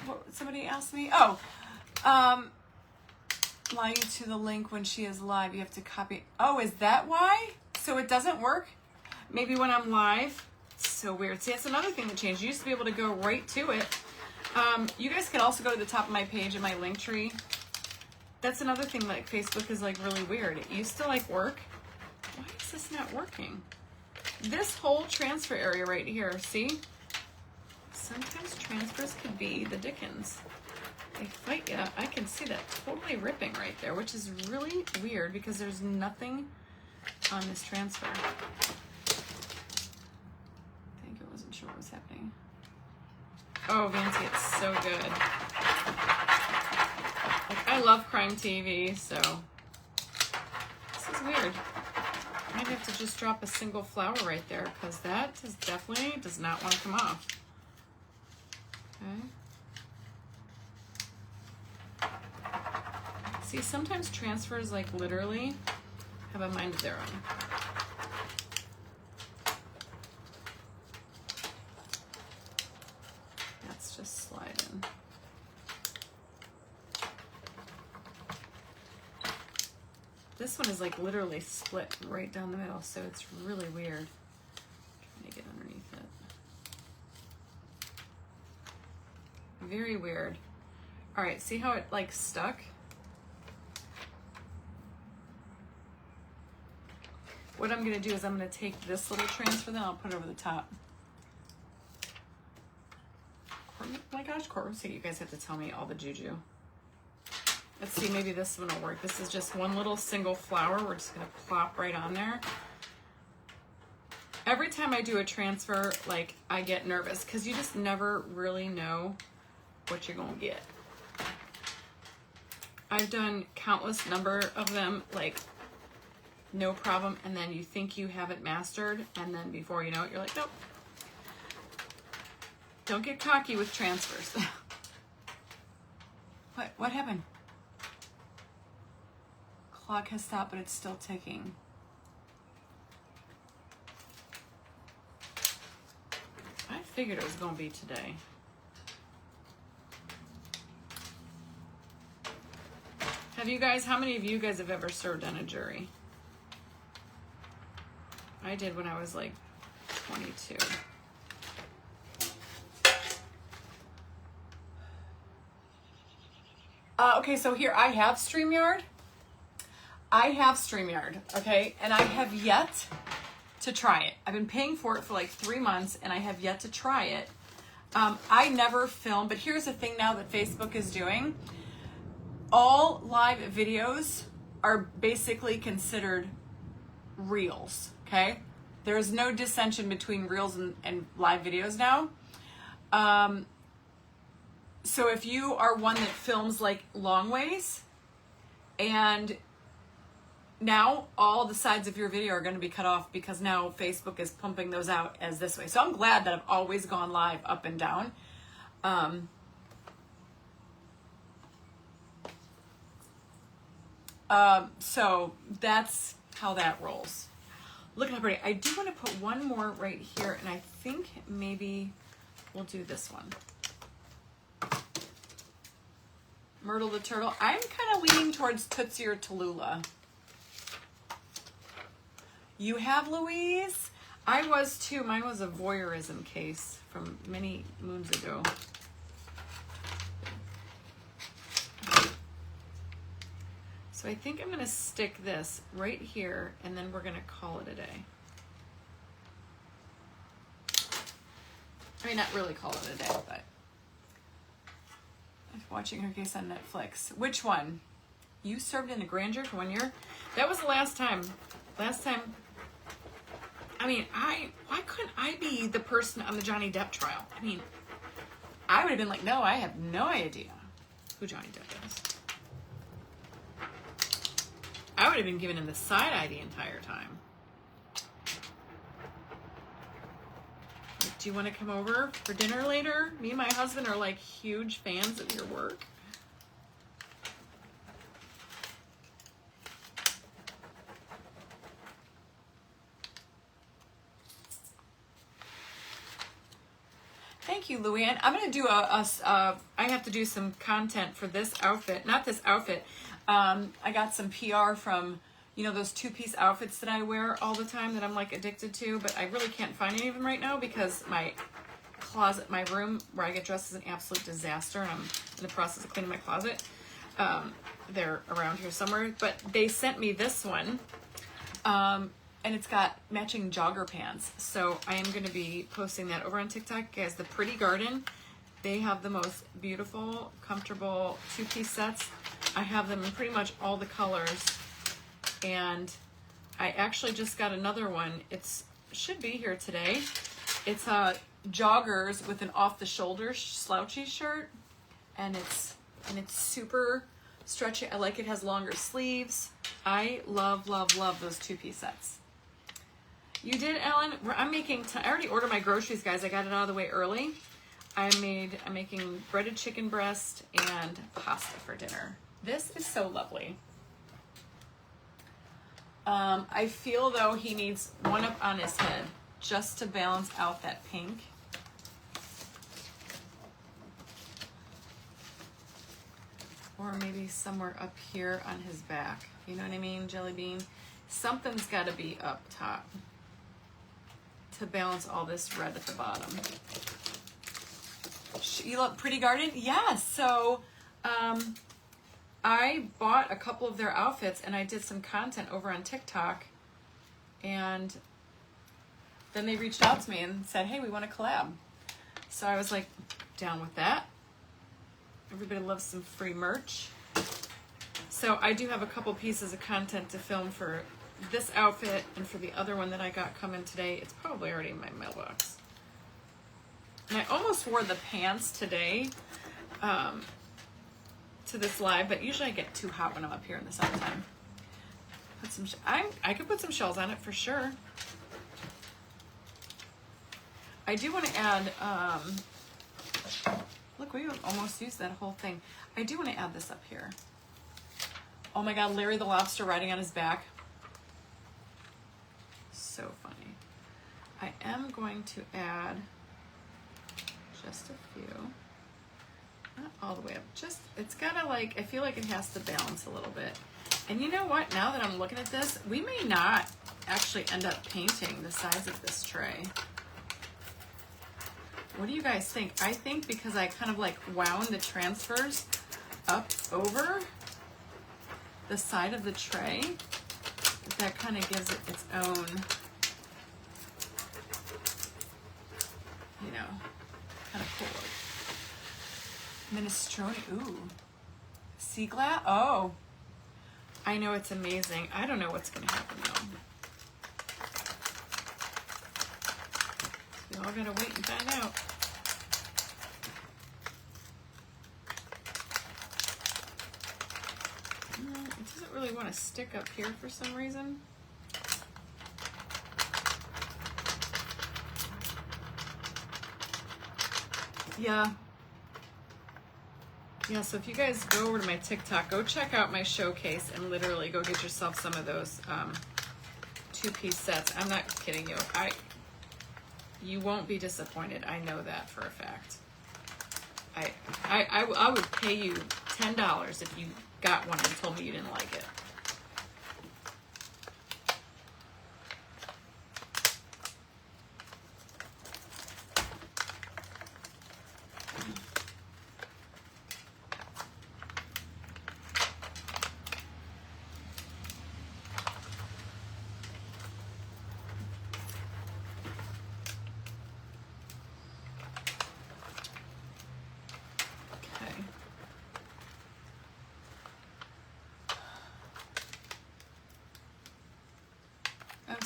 What, somebody asked me? Oh, lying to the link when she is live. You have to copy. Oh, is that why? So it doesn't work? Maybe when I'm live. It's so weird. See, that's another thing that changed. You used to be able to go right to it. You guys can also go to the top of my page in my link tree. That's another thing, like Facebook is like really weird. It used to like work. Why is this not working? This whole transfer area right here, see? Sometimes transfers could be the dickens. They fight ya. I can see that totally ripping right there, which is really weird because there's nothing on this transfer. I think I wasn't sure what was happening. Oh, Vancy, it's so good. Like, I love crime TV, so this is weird. I might have to just drop a single flower right there because that is definitely does not want to come off. Okay. See, sometimes transfers like literally have a mind of their own. Let's just slide in. This one is like literally split right down the middle, so it's really weird. Trying to get underneath it. Very weird. All right, see how it like stuck? What I'm gonna do is I'm gonna take this little transfer, then I'll put it over the top. Oh my gosh, Corbin, so you guys have to tell me all the juju. Let's see, maybe this one will work. This is just one little single flower. We're just gonna plop right on there. Every time I do a transfer, like, I get nervous because you just never really know what you're gonna get. I've done countless number of them, like, no problem, and then you think you have it mastered, and then before you know it, you're like, nope. Don't get cocky with transfers. What happened? Clock has stopped, but it's still ticking. I figured it was going to be today. Have you guys, how many of you guys have ever served on a jury? I did when I was like 22. Okay, so here I have StreamYard. Okay, and I have yet to try it. I've been paying for it for like 3 months, and I have yet to try it. I never film, but here's the thing now that Facebook is doing. All live videos are basically considered reels, okay? There's no dissension between reels and live videos now. So if you are one that films like long ways, and now all the sides of your video are going to be cut off because now Facebook is pumping those out as this way. So I'm glad that I've always gone live up and down. So that's how that rolls. Look at how pretty. I do want to put one more right here, and I think maybe we'll do this one. Myrtle the Turtle. I'm kind of leaning towards Tootsie or Tallulah. You have Louise? I was too. Mine was a voyeurism case from many moons ago. So I think I'm going to stick this right here, and then we're going to call it a day. I mean, not really call it a day, but I'm watching her case on Netflix. Which one? You served in the grand jury for 1 year? That was the last time. Last time. I mean, why couldn't I be the person on the Johnny Depp trial? I mean, I would have been like, no, I have no idea who Johnny Depp is. I would have been giving him the side eye the entire time. Do you want to come over for dinner later? Me and my husband are like huge fans of your work. Thank you, Luann. I'm going to do I have to do some content for this outfit. Not this outfit. I got some PR from, you know, those two-piece outfits that I wear all the time that I'm like addicted to, but I really can't find any of them right now because my closet, my room where I get dressed is an absolute disaster, and I'm in the process of cleaning my closet. They're around here somewhere, but they sent me this one, and it's got matching jogger pants. So I am going to be posting that over on TikTok. Guys, the Pretty Garden, they have the most beautiful, comfortable two-piece sets. I have them in pretty much all the colors, and I actually just got another one. It's should be here today. It's joggers with an off-the-shoulder slouchy shirt, and it's super stretchy. I like it has longer sleeves. I love those two-piece sets. You did, Ellen? I'm making. I already ordered my groceries, guys. I got it out of the way early. I'm making breaded chicken breast and pasta for dinner. This is so lovely. I feel though he needs one up on his head just to balance out that pink. Or maybe somewhere up here on his back. You know what I mean, Jelly Bean? Something's got to be up top to balance all this red at the bottom. You love Pretty Garden? Yes. So I bought a couple of their outfits and I did some content over on TikTok, and then they reached out to me and said, hey, we want to collab. So I was like, down with that. Everybody loves some free merch. So I do have a couple pieces of content to film for this outfit and for the other one that I got coming today. It's probably already in my mailbox. And I almost wore the pants today to this live, but usually I get too hot when I'm up here in the summertime. Put some. I could put some shells on it for sure. I do want to add. Look, we almost used that whole thing. I do want to add this up here. Oh my God, Larry the Lobster riding on his back. So funny. I am going to add just a few. Not all the way up. Just, it's gotta like, I feel like it has to balance a little bit. And you know what? Now that I'm looking at this, we may not actually end up painting the sides of this tray. What do you guys think? I think because I kind of like wound the transfers, up over the side of the tray. That kind of gives it its own, you know, kind of cool. Minestrone, ooh. Sea glass, oh. I know it's amazing. I don't know what's gonna happen though. We all gotta wait and find out. It doesn't really want to stick up here for some reason. Yeah. Yeah, so if you guys go over to my TikTok, go check out my showcase and literally go get yourself some of those two-piece sets. I'm not kidding you. You won't be disappointed. I know that for a fact. I would pay you $10 if you got one and told me you didn't like it.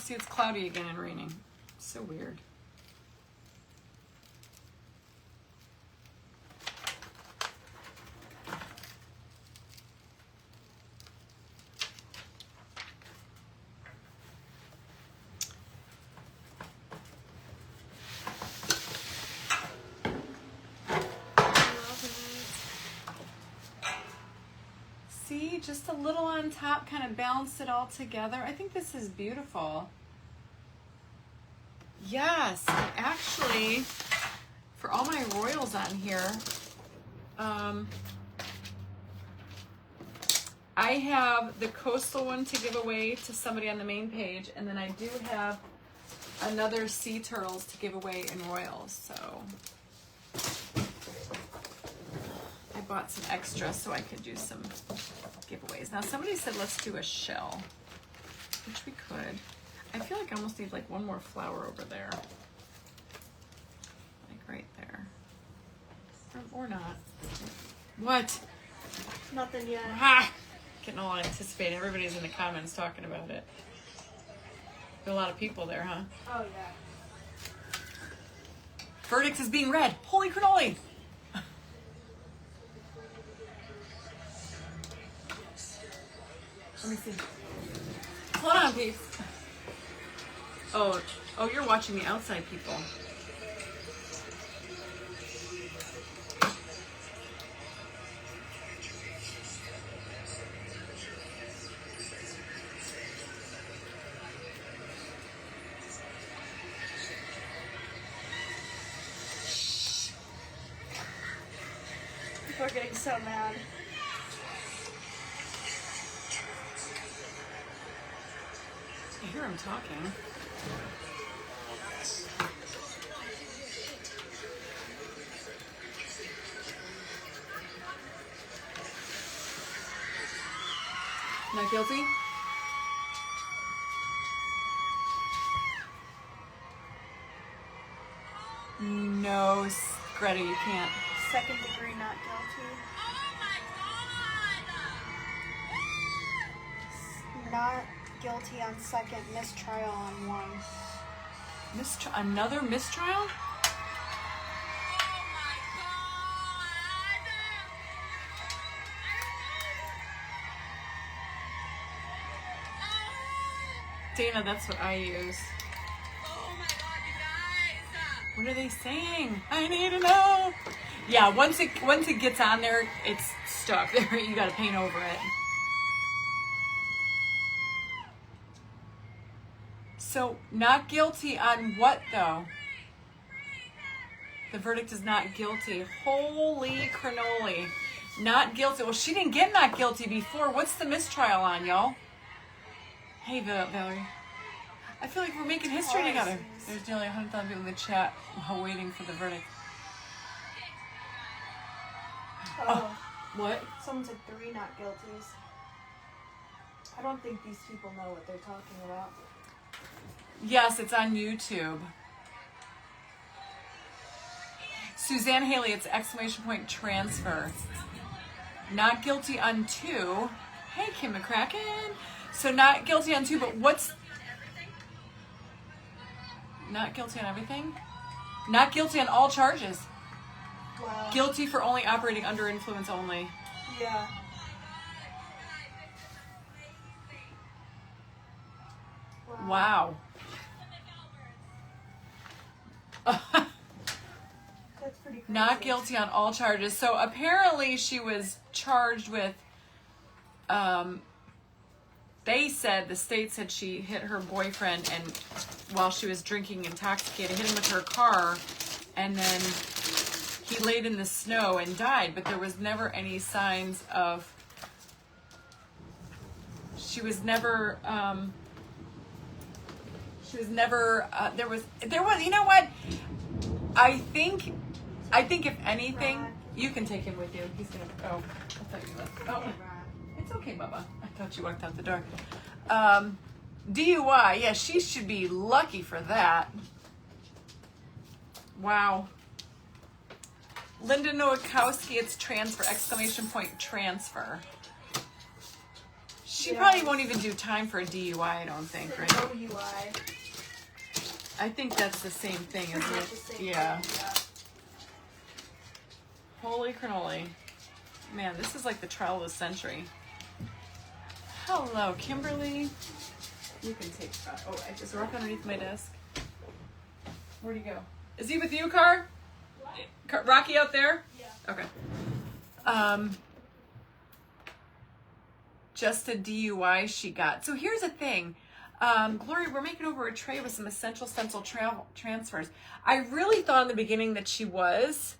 See, it's cloudy again and raining. So weird. See, just a little on top, kind of balanced it all together. I think this is beautiful. Yes, actually, for all my royals on here, I have the coastal one to give away to somebody on the main page, and then I do have another sea turtles to give away in royals. So I bought some extra so I could do some giveaways. Now somebody said let's do a shell, which we could. I feel like I almost need like one more flower over there. Like right there. Or not. What? Nothing yet. Ha! Getting all anticipated. Everybody's in the comments talking about it. There are a lot of people there, huh? Oh, yeah. Verdict is being read. Holy cannoli! Let me see. Hold on, please. Oh, you're watching the outside people. People are getting so mad. I hear him talking. Not guilty? No, Greta, you can't. Second degree not guilty. Not guilty on second, mistrial on one. Another mistrial? Dana, that's what I use. Oh my god, you guys! What are they saying? I need to know. Yeah, once it gets on there, it's stuck. You gotta paint over it. So, not guilty on what though? The verdict is not guilty. Holy cannoli. Not guilty. Well, she didn't get not guilty before. What's the mistrial on, y'all? Hey, Valerie. I feel like we're making history together. There's nearly 100,000 people in the chat waiting for the verdict. Oh. What? Someone said 3 not guilties. I don't think these people know what they're talking about. Yes, it's on YouTube. Suzanne Haley, it's exclamation point transfer. Not guilty on 2. Hey, Kim McCracken. So not guilty on 2, but what's... Not guilty on everything? Not guilty on all charges. Wow. Guilty for only operating under influence only. Yeah. Wow. That's pretty crazy. Not guilty on all charges. So apparently she was charged with, they said, the state said she hit her boyfriend and while she was drinking intoxicated, hit him with her car, and then he laid in the snow and died, but there was never any signs of, she was never, there was, you know what? I think if anything, you can take him with you. He's gonna, oh, I'll tell you what. Oh, it's okay, Bubba. I thought you walked out the door. DUI, yeah, she should be lucky for that. Wow. Linda Nowakowski, it's transfer, exclamation point transfer. She probably won't even do time for a DUI, I don't think, right? OUI. I think that's the same thing, isn't Pretty it? much the same Yeah. thing, yeah. Holy cannoli. Man, this is like the trial of the century. Hello, Kimberly. You can take that. Oh, I just rock underneath my desk. Where'd he go? Is he with you, Car? Rocky out there? Yeah. Okay. Just a DUI she got. So here's the thing. Gloria, we're making over a tray with some essential stencil transfers. I really thought in the beginning that she was.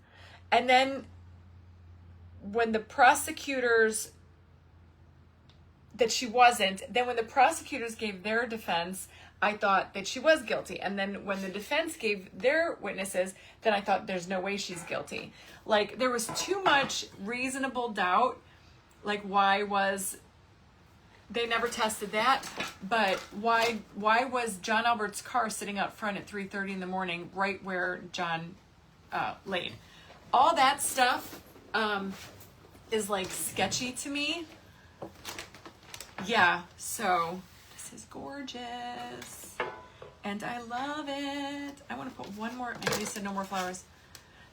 And then when the prosecutors, that she wasn't, then when the prosecutors gave their defense, I thought that she was guilty. And then when the defense gave their witnesses, then I thought there's no way she's guilty. Like, there was too much reasonable doubt. Like, why was, they never tested that, but why was John Albert's car sitting out front at 3:30 in the morning, right where John laid? All that stuff is like sketchy to me. Yeah, so this is gorgeous. And I love it. I want to put one more. I know you said no more flowers.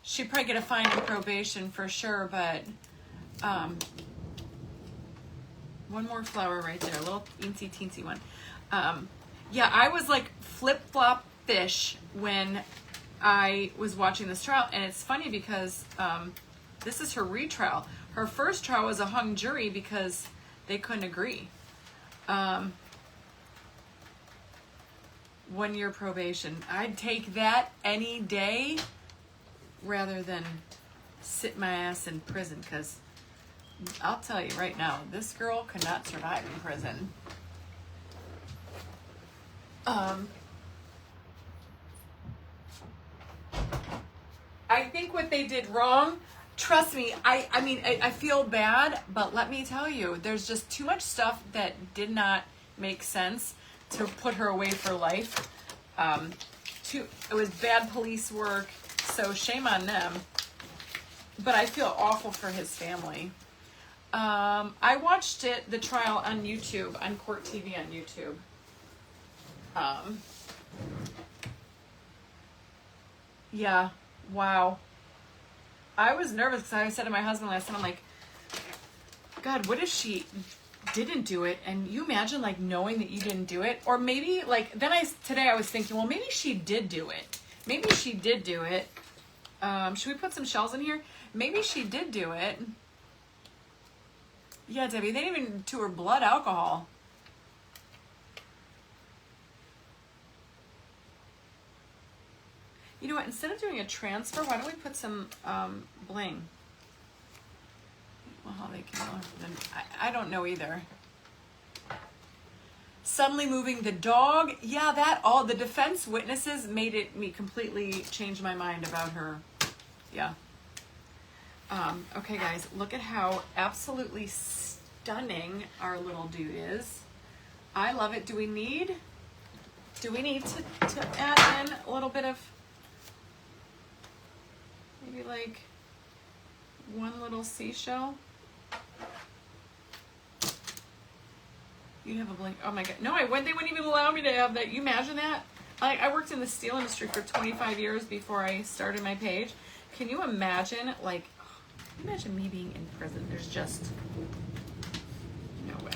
She'd probably get a fine in probation for sure, but one more flower right there. A little teensy teensy one. Yeah, I was like flip-flop fish when I was watching this trial. And it's funny because this is her retrial. Her first trial was a hung jury because they couldn't agree. 1 year probation. I'd take that any day rather than sit my ass in prison, because I'll tell you right now, this girl could not survive in prison. I think what they did wrong, trust me, I mean, I feel bad, but let me tell you, there's just too much stuff that did not make sense to put her away for life. It was bad police work, so shame on them. But I feel awful for his family. I watched the trial on YouTube, on Court TV on YouTube. Yeah, wow. I was nervous because I said to my husband last night, I'm like, God, what if she didn't do it? And you imagine like knowing that you didn't do it? Or maybe like, today I was thinking, well, maybe she did do it. Maybe she did do it. Should we put some shells in here? Maybe she did do it. Yeah, Debbie, they didn't even do her blood alcohol. You know what, instead of doing a transfer, why don't we put some bling? Well, how they can, I don't know either. Suddenly moving the dog. Yeah, that all the defense witnesses made me completely change my mind about her. Yeah. Okay, guys, look at how absolutely stunning our little dude is. I love it. Do we need to add in a little bit of, maybe like one little seashell? You have a blank. Oh my God. No, they wouldn't even allow me to have that. You imagine that? I worked in the steel industry for 25 years before I started my page. Can you imagine, like, imagine me being in prison? There's just no way.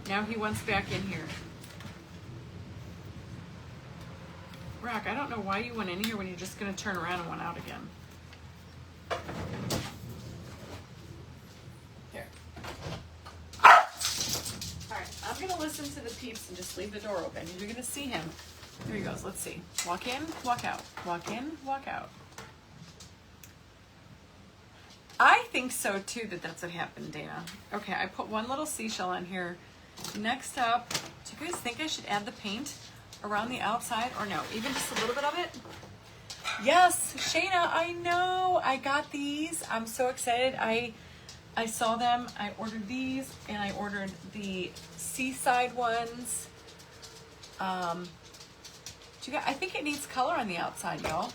Now he wants back in here. Rock, I don't know why you went in here when you're just going to turn around and went out again. Here. Alright, I'm going to listen to the peeps and just leave the door open. You're going to see him. There he goes. Let's see. Walk in, walk out. Walk in, walk out. I think so too that's what happened, Dana. Okay, I put one little seashell on here. Next up, do you guys think I should add the paint around the outside or no? Even just a little bit of it? Yes, Shayna, I know. I got these. I'm so excited. I saw them. I ordered these and I ordered the seaside ones. I think it needs color on the outside, y'all.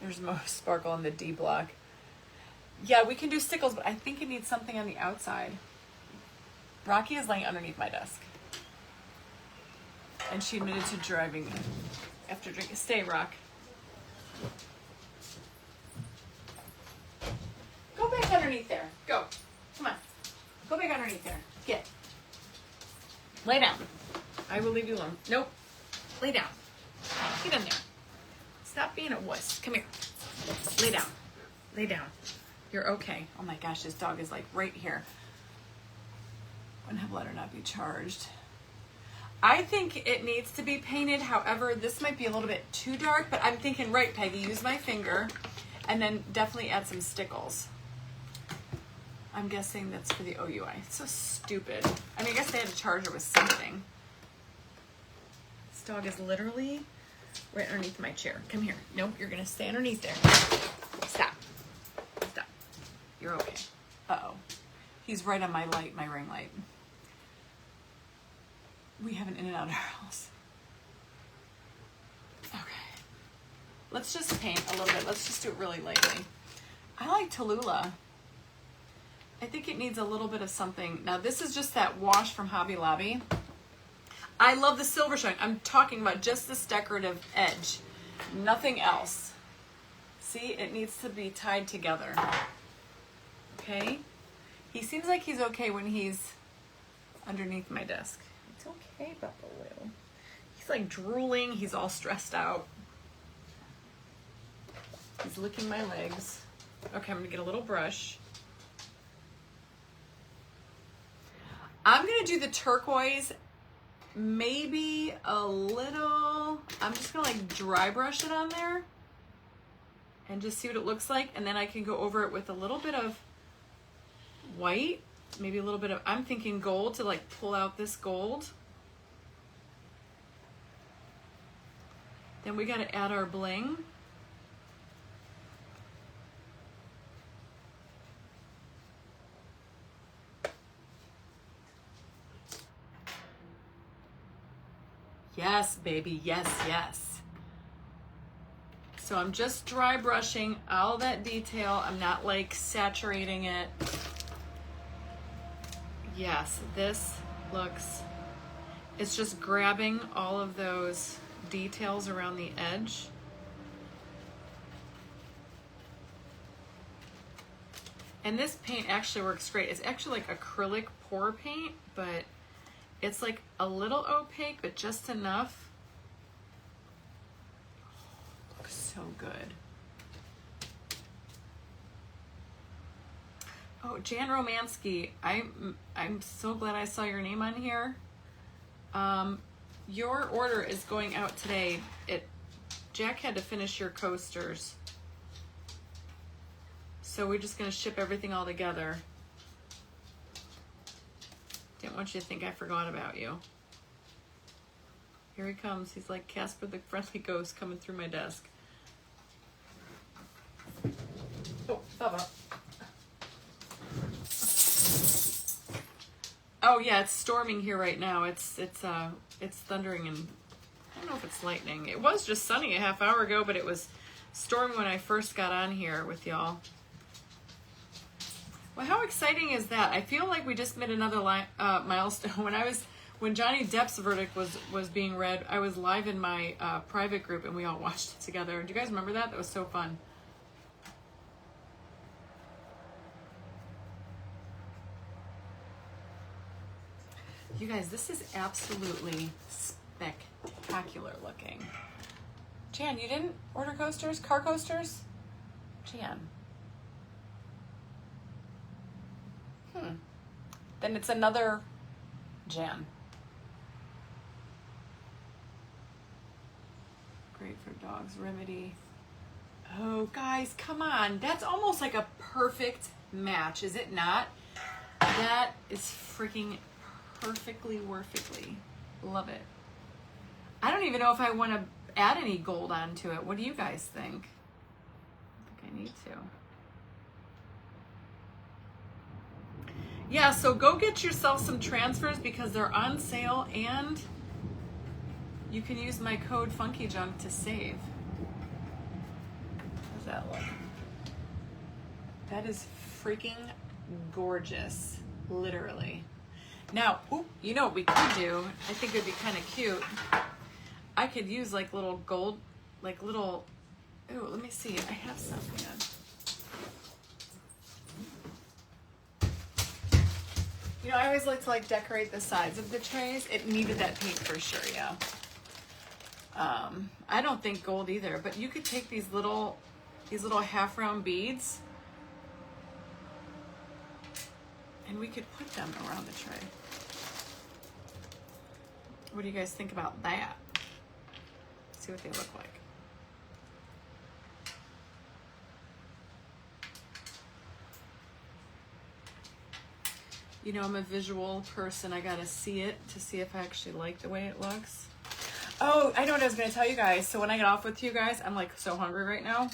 There's more sparkle on the D block. Yeah, we can do stickles, but I think it needs something on the outside. Rocky is laying underneath my desk. And she admitted to driving after drinking. Stay, Rock. Go back underneath there. Go. Come on. Go back underneath there. Get. Lay down. I will leave you alone. Nope. Lay down. Get in there. Stop being a wuss. Come here. Lay down. Lay down. You're okay. Oh my gosh, this dog is like right here. Wouldn't have let her not be charged. I think it needs to be painted. However, this might be a little bit too dark, but I'm thinking, right, Peggy, use my finger and then definitely add some stickles. I'm guessing that's for the OUI. It's so stupid. I mean, I guess they had to charge her with something. This dog is literally right underneath my chair. Come here. Nope, you're going to stay underneath there. Stop. Stop. You're okay. Uh-oh. He's right on my light, my ring light. We have an in and out of our house. Okay. Let's just paint a little bit. Let's just do it really lightly. I like Tallulah. I think it needs a little bit of something. Now, this is just that wash from Hobby Lobby. I love the silver shine. I'm talking about just this decorative edge. Nothing else. See, it needs to be tied together. Okay? He seems like he's okay when he's underneath my desk. It's okay, Buffalo. He's like drooling. He's all stressed out. He's licking my legs. Okay, I'm going to get a little brush. I'm going to do the turquoise, maybe a little, I'm just going to like dry brush it on there and just see what it looks like. And then I can go over it with a little bit of white, maybe a little bit of, I'm thinking gold to like pull out this gold. Then we got to add our bling. Yes, baby, yes, yes. So I'm just dry brushing all that detail. I'm not like saturating it. Yes, this looks, it's just grabbing all of those details around the edge. And this paint actually works great. It's actually like acrylic pour paint, but it's like a little opaque, but just enough. Oh, looks so good. Oh, Jan Romansky, I'm so glad I saw your name on here. Your order is going out today. Jack had to finish your coasters. So we're just gonna ship everything all together. Didn't want you to think I forgot about you. Here he comes. He's like Casper the Friendly Ghost coming through my desk. Oh, Bubba. Oh yeah, it's storming here right now. It's thundering, and I don't know if it's lightning. It was just sunny a half hour ago, but it was storming when I first got on here with y'all. Well, how exciting is that? I feel like we just made another milestone. When Johnny Depp's verdict was being read, I was live in my private group and we all watched it together. Do you guys remember that? That was so fun. You guys, this is absolutely spectacular looking. Jan, you didn't order coasters? Car coasters? Jan. Then it's another Jan. Great for dogs. Remedy. Oh, guys, come on. That's almost like a perfect match, is it not? That is freaking perfectly. Love it. I don't even know if I want to add any gold onto it. What do you guys think? I think I need to. Yeah, so go get yourself some transfers because they're on sale and you can use my code FunkyJunk to save. How's that look? That is freaking gorgeous, literally. Now, you know what we could do? I think it'd be kind of cute. I could use like little gold, like little, let me see. I have some, man. You know, I always like to decorate the sides of the trays. It needed that paint for sure, yeah. I don't think gold either, but you could take these little half round beads and we could put them around the tray. What do you guys think about that? Let's see what they look like. You know, I'm a visual person. I gotta see it to see if I actually like the way it looks. Oh, I know what I was gonna tell you guys. So when I get off with you guys, I'm like so hungry right now.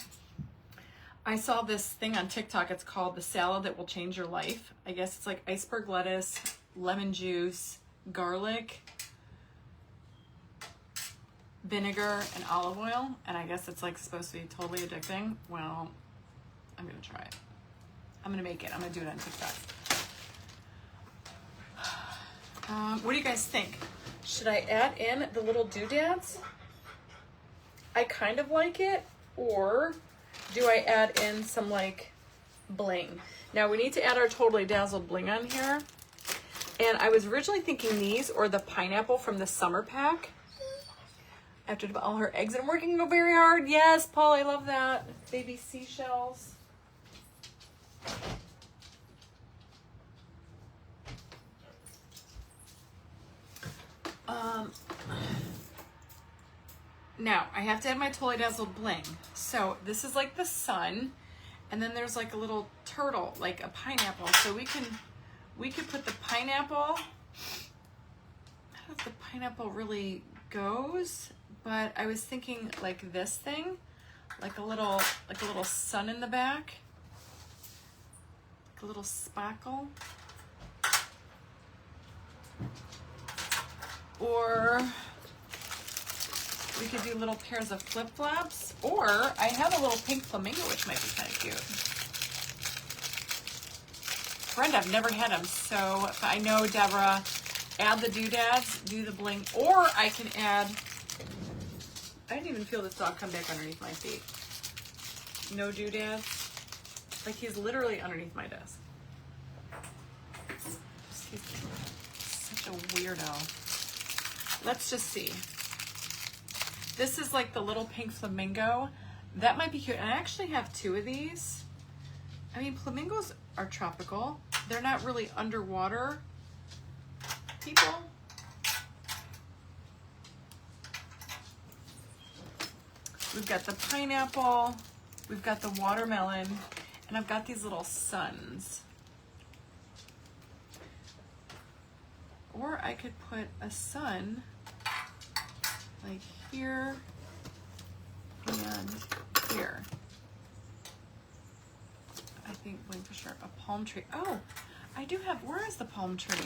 I saw this thing on TikTok. It's called the salad that will change your life. I guess it's like iceberg lettuce, lemon juice, garlic, vinegar, and olive oil. And I guess it's like supposed to be totally addicting. Well, I'm gonna try it. I'm gonna make it. I'm gonna do it on TikTok. What do you guys think? Should I add in the little doodads? I kind of like it. Or do I add in some like bling? Now we need to add our Totally Dazzled bling on here. And I was originally thinking these or the pineapple from the summer pack. After all her eggs and working very hard. Yes, Paul, I love that. Baby seashells. Now I have to add my Totally Dazzled bling. So this is like the sun, and then there's like a little turtle, like a pineapple. So we could put the pineapple. I don't know if the pineapple really goes, but I was thinking like this thing, like a little sun in the back, like a little sparkle. Or we could do little pairs of flip-flops. Or I have a little pink flamingo, which might be kind of cute. Friend, I've never had them, so I know, Deborah, add the doodads, do the bling, or I can add, I didn't even feel this dog come back underneath my feet. No doodads. Like he's literally underneath my desk. He's such a weirdo. Let's just see. This is like the little pink flamingo. That might be cute. And I actually have two of these. I mean, flamingos are tropical. They're not really underwater people. We've got the pineapple. We've got the watermelon. And I've got these little suns. Or I could put a sun here and here. I think bling for sure. A palm tree. Oh, I do have, where is the palm tree?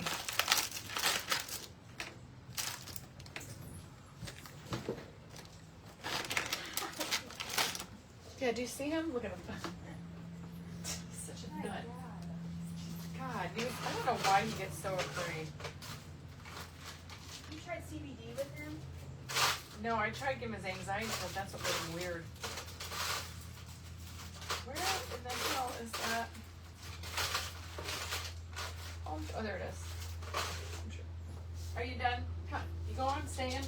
Yeah, do you see him? Look at him. He's such a nut. God, dude, I don't know why he gets so afraid. You tried CBD with him? No, I tried to give him his anxiety, but that's what made him weird. Where in the hell is that? Oh, there it is. Are you done? Come, you go on, stay in.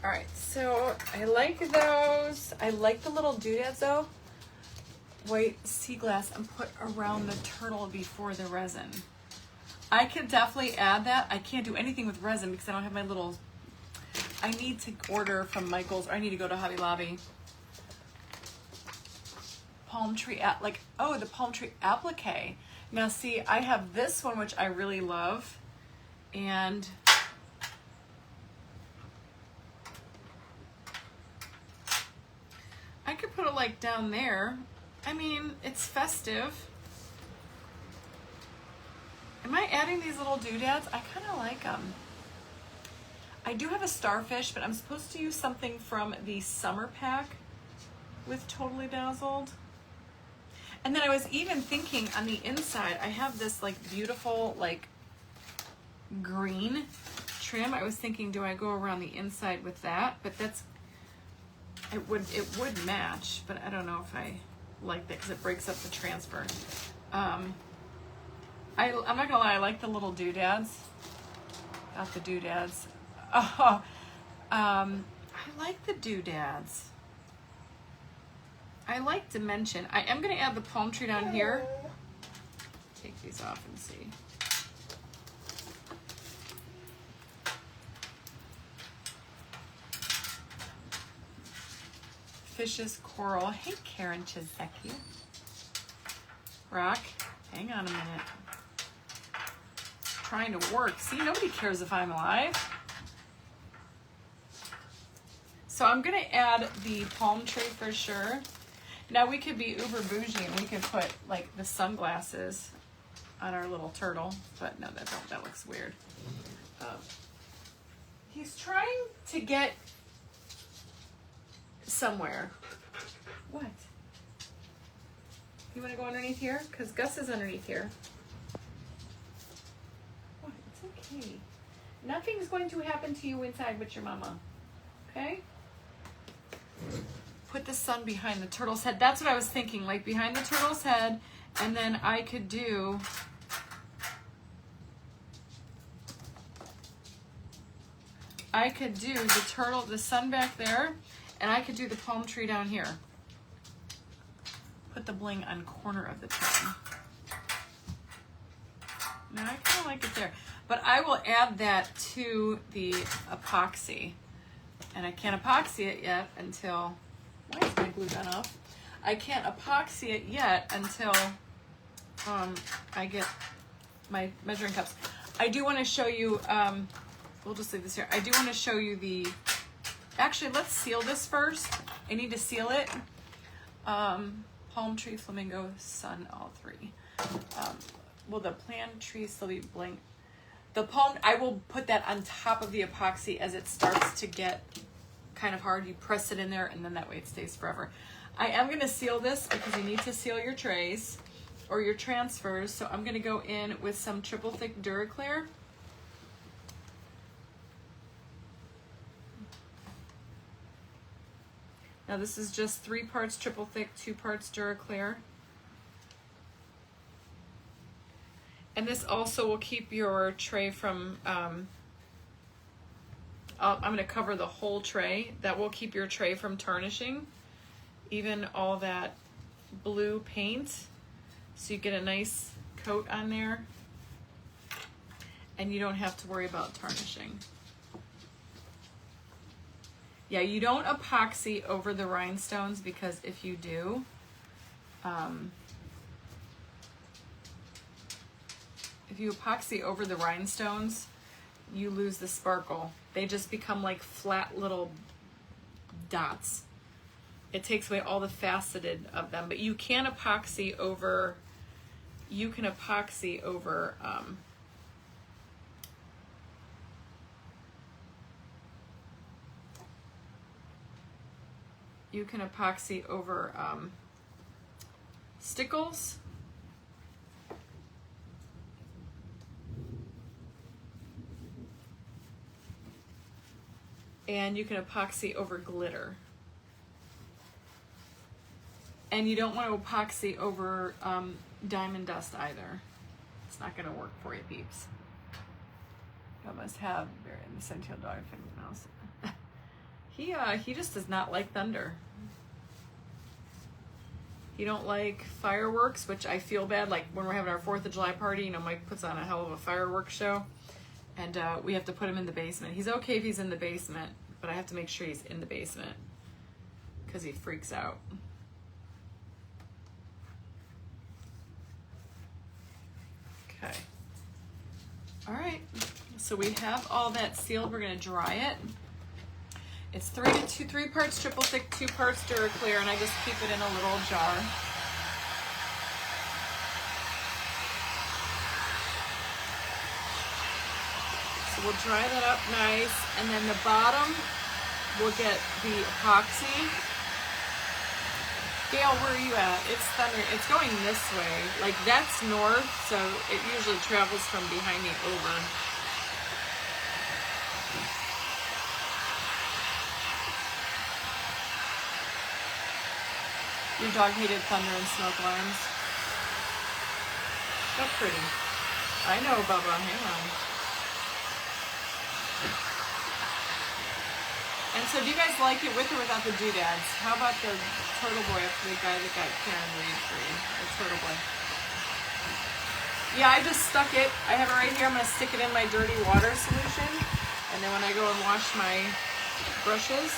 All right, so I like those. I like the little doodads though. White sea glass and put around the turtle before the resin. I could definitely add that. I can't do anything with resin because I don't have my little, I need to order from Michael's, or I need to go to Hobby Lobby. Palm tree, like, oh, the palm tree applique. Now see, I have this one, which I really love. And I could put it like down there. I mean, it's festive. Am I adding these little doodads? I kind of like them. I do have a starfish, but I'm supposed to use something from the summer pack with Totally Dazzled. And then I was even thinking on the inside, I have this like beautiful like green trim. I was thinking, do I go around the inside with that? But that's, it would match, but I don't know if I like that because it breaks up the transfer. I'm not gonna lie, I like the little doodads. Not the doodads. Oh, I like the doodads. I like dimension. I am gonna add the palm tree down here. Take these off and see. Fishes, coral. Hey, Karen Chizeki. Rock, hang on a minute. Trying to work. See, nobody cares if I'm alive. So I'm gonna add the palm tree for sure. Now we could be uber bougie and we could put like the sunglasses on our little turtle, but no, that looks weird. He's trying to get somewhere. What? You want to go underneath here? Because Gus is underneath here. What? It's okay. Nothing's going to happen to you inside but your mama. Okay? Put the sun behind the turtle's head. That's what I was thinking, like behind the turtle's head, and then I could do the turtle, the sun back there, and I could do the palm tree down here. Put the bling on corner of the tree. Now I kind of like it there, but I will add that to the epoxy, and I can't epoxy it yet until. Why is my glue gun off? I can't epoxy it yet until I get my measuring cups. I do want to show you, we'll just leave this here. I do want to show you the, actually let's seal this first. I need to seal it. Palm tree, flamingo, sun, all three. Will the plant tree still be blank? The palm, I will put that on top of the epoxy as it starts to get kind of hard. You press it in there and then that way it stays forever. I am going to seal this because you need to seal your trays or your transfers. So I'm going to go in with some triple thick Duraclear. Now this is just 3 parts triple thick, 2 parts Duraclear. And this also will keep your tray from, I'm going to cover the whole tray. That will keep your tray from tarnishing, even all that blue paint. So you get a nice coat on there and you don't have to worry about tarnishing. Yeah, you don't epoxy over the rhinestones because if you do, if you epoxy over the rhinestones, you lose the sparkle. They just become like flat little dots. It takes away all the faceted of them, but you can epoxy over, you can epoxy over, stickles. And you can epoxy over glitter. And you don't want to epoxy over diamond dust either. It's not going to work for you, peeps. I must have the Centennial dog mouse. He just does not like thunder. He don't like fireworks, which I feel bad. Like when we're having our 4th of July party, you know, Mike puts on a hell of a fireworks show. And we have to put him in the basement. He's okay if he's in the basement, but I have to make sure he's in the basement because he freaks out. Okay. All right. So we have all that sealed. We're going to dry it. It's 3 parts triple thick, 2 parts Duraclear, and I just keep it in a little jar. So we'll dry that up nice, and then the bottom we'll get the epoxy. Gail, where are you at? It's thunder. It's going this way. Like that's north, so it usually travels from behind me over. Your dog hated thunder and smoke alarms. That's pretty. I know, Bubba. Hang on. And so do you guys like it with or without the doodads? How about the Turtle Boy up to the guy that got Karen Reed free? The Turtle Boy. Yeah, I just stuck it. I have it right here. I'm going to stick it in my dirty water solution. And then when I go and wash my brushes,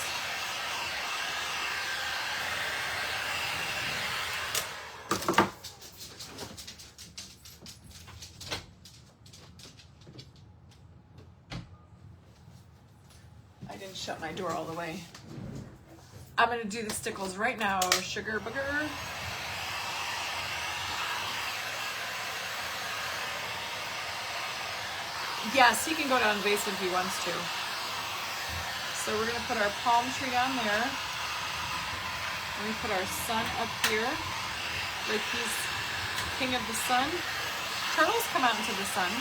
shut my door all the way. I'm going to do the stickles right now. Sugar booger. Yes, he can go down the basement if he wants to. So we're going to put our palm tree down there. And we put our sun up here. Like he's king of the sun. Turtles come out into the sun.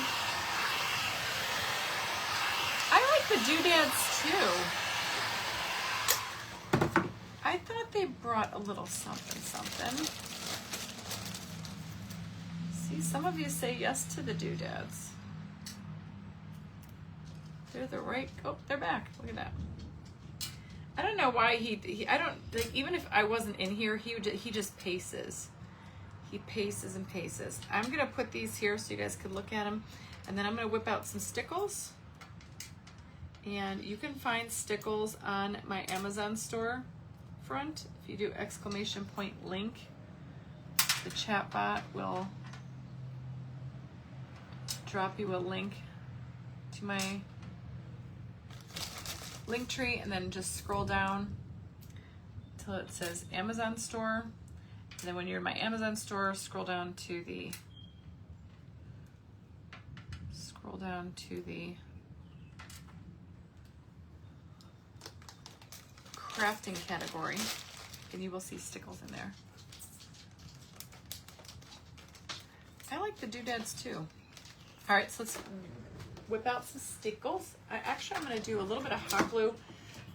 I like the doodads too. I thought they brought a little something, something. See, some of you say yes to the doodads. They're the right, oh, they're back. Look at that. I don't know why I don't, like, even if I wasn't in here, he just paces. He paces and paces. I'm gonna put these here so you guys can look at them. And then I'm gonna whip out some stickles. And you can find stickles on my Amazon store front. If you do !link, the chat bot will drop you a link to my link tree, and then just scroll down until it says Amazon store. And then when you're in my Amazon store, scroll down to the crafting category, and you will see stickles in there. I like the doodads too. All right, so let's whip out some stickles. I'm going to do a little bit of hot glue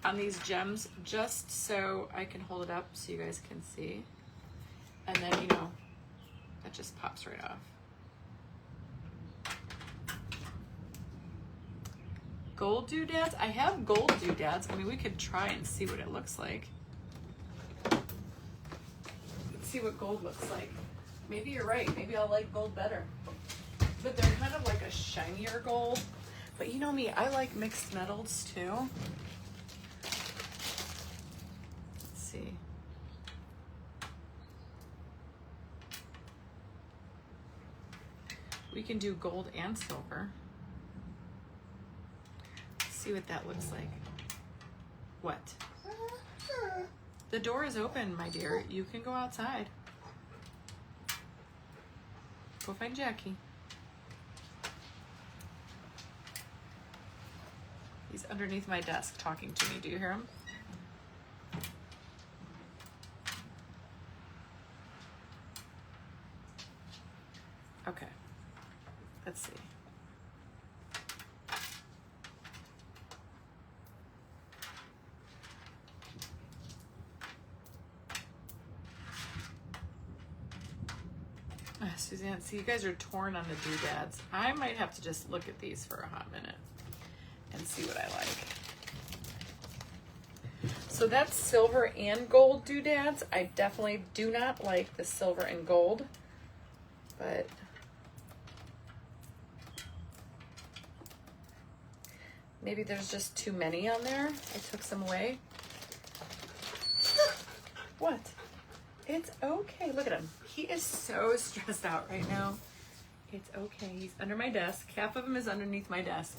on these gems just so I can hold it up so you guys can see. And then, you know, that just pops right off. Gold doodads? I have gold doodads. I mean, we could try and see what it looks like. Let's see what gold looks like. Maybe you're right. Maybe I'll like gold better. But they're kind of like a shinier gold. But you know me, I like mixed metals too. Let's see. We can do gold and silver. see what that looks like. What? The door is open, my dear. You can go outside. Go find Jackie. He's underneath my desk talking to me. Do you hear him? Okay. Let's see. Suzanne, see, you guys are torn on the doodads. I might have to just look at these for a hot minute and see what I like. So that's silver and gold doodads. I definitely do not like the silver and gold, but maybe there's just too many on there. I took some away. What? It's okay. Look at him. He is so stressed out right now. It's okay. He's under my desk. Half of him is underneath my desk.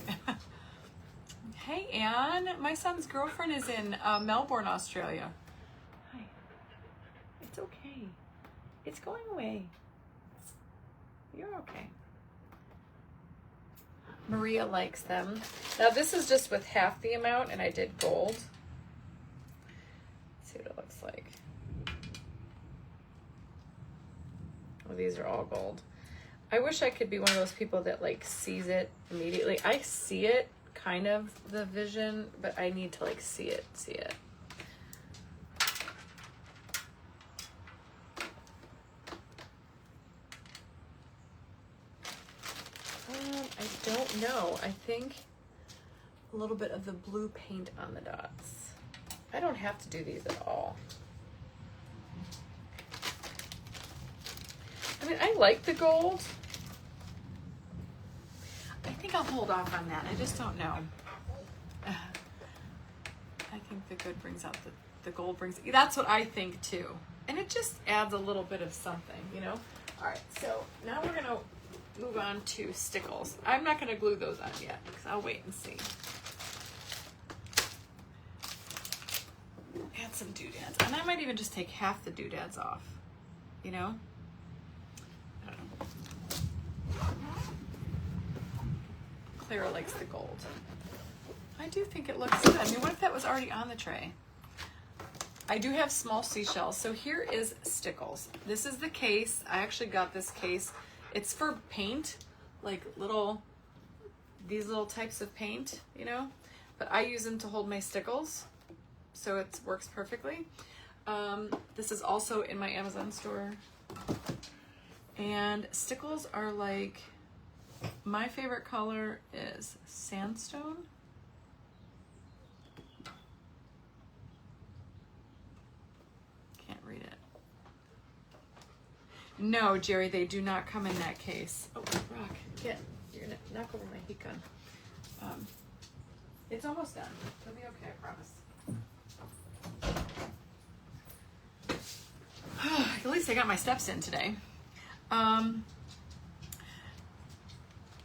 Hey, Anne. My son's girlfriend is in Melbourne, Australia. Hi. It's okay. It's going away. You're okay. Maria likes them. Now, this is just with half the amount, and I did gold. Let's see what it looks like. Oh, these are all gold. I wish I could be one of those people that like sees it immediately. I see it, kind of, the vision, but I need to like see it. I don't know. I think a little bit of the blue paint on the dots. I don't have to do these at all. I mean, I like the gold. I think I'll hold off on that. I just don't know. I think the good brings out the gold brings. That's what I think too. And it just adds a little bit of something, you know? All right, so now we're gonna move on to stickles. I'm not gonna glue those on yet because I'll wait and see. Add some doodads. And I might even just take half the doodads off, you know? Clara likes the gold. I do think it looks good. I mean, what if that was already on the tray? I do have small seashells. So here is Stickles. This is the case. I actually got this case. It's for paint, like these little types of paint, you know? But I use them to hold my stickles, so it works perfectly. This is also in my Amazon store. And stickles are like, my favorite color is sandstone. Can't read it. No, Jerry, they do not come in that case. Oh, Rock, you're gonna knock over my heat gun. It's almost done. It'll be okay, I promise. At least I got my steps in today.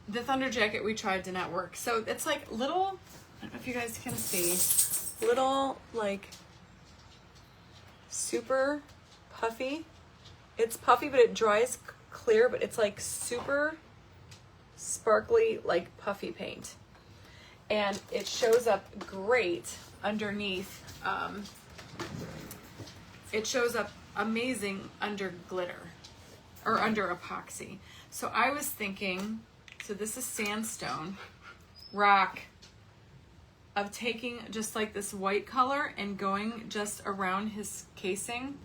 The Thunder Jacket we tried did not work. So it's like little, I don't know if you guys can see, little like super puffy. It's puffy, but it dries clear, but it's like super sparkly, like puffy paint. And it shows up great underneath. It shows up amazing under glitter or under epoxy. So I was thinking, so this is sandstone, Rock, of taking just like this white color and going just around his casing.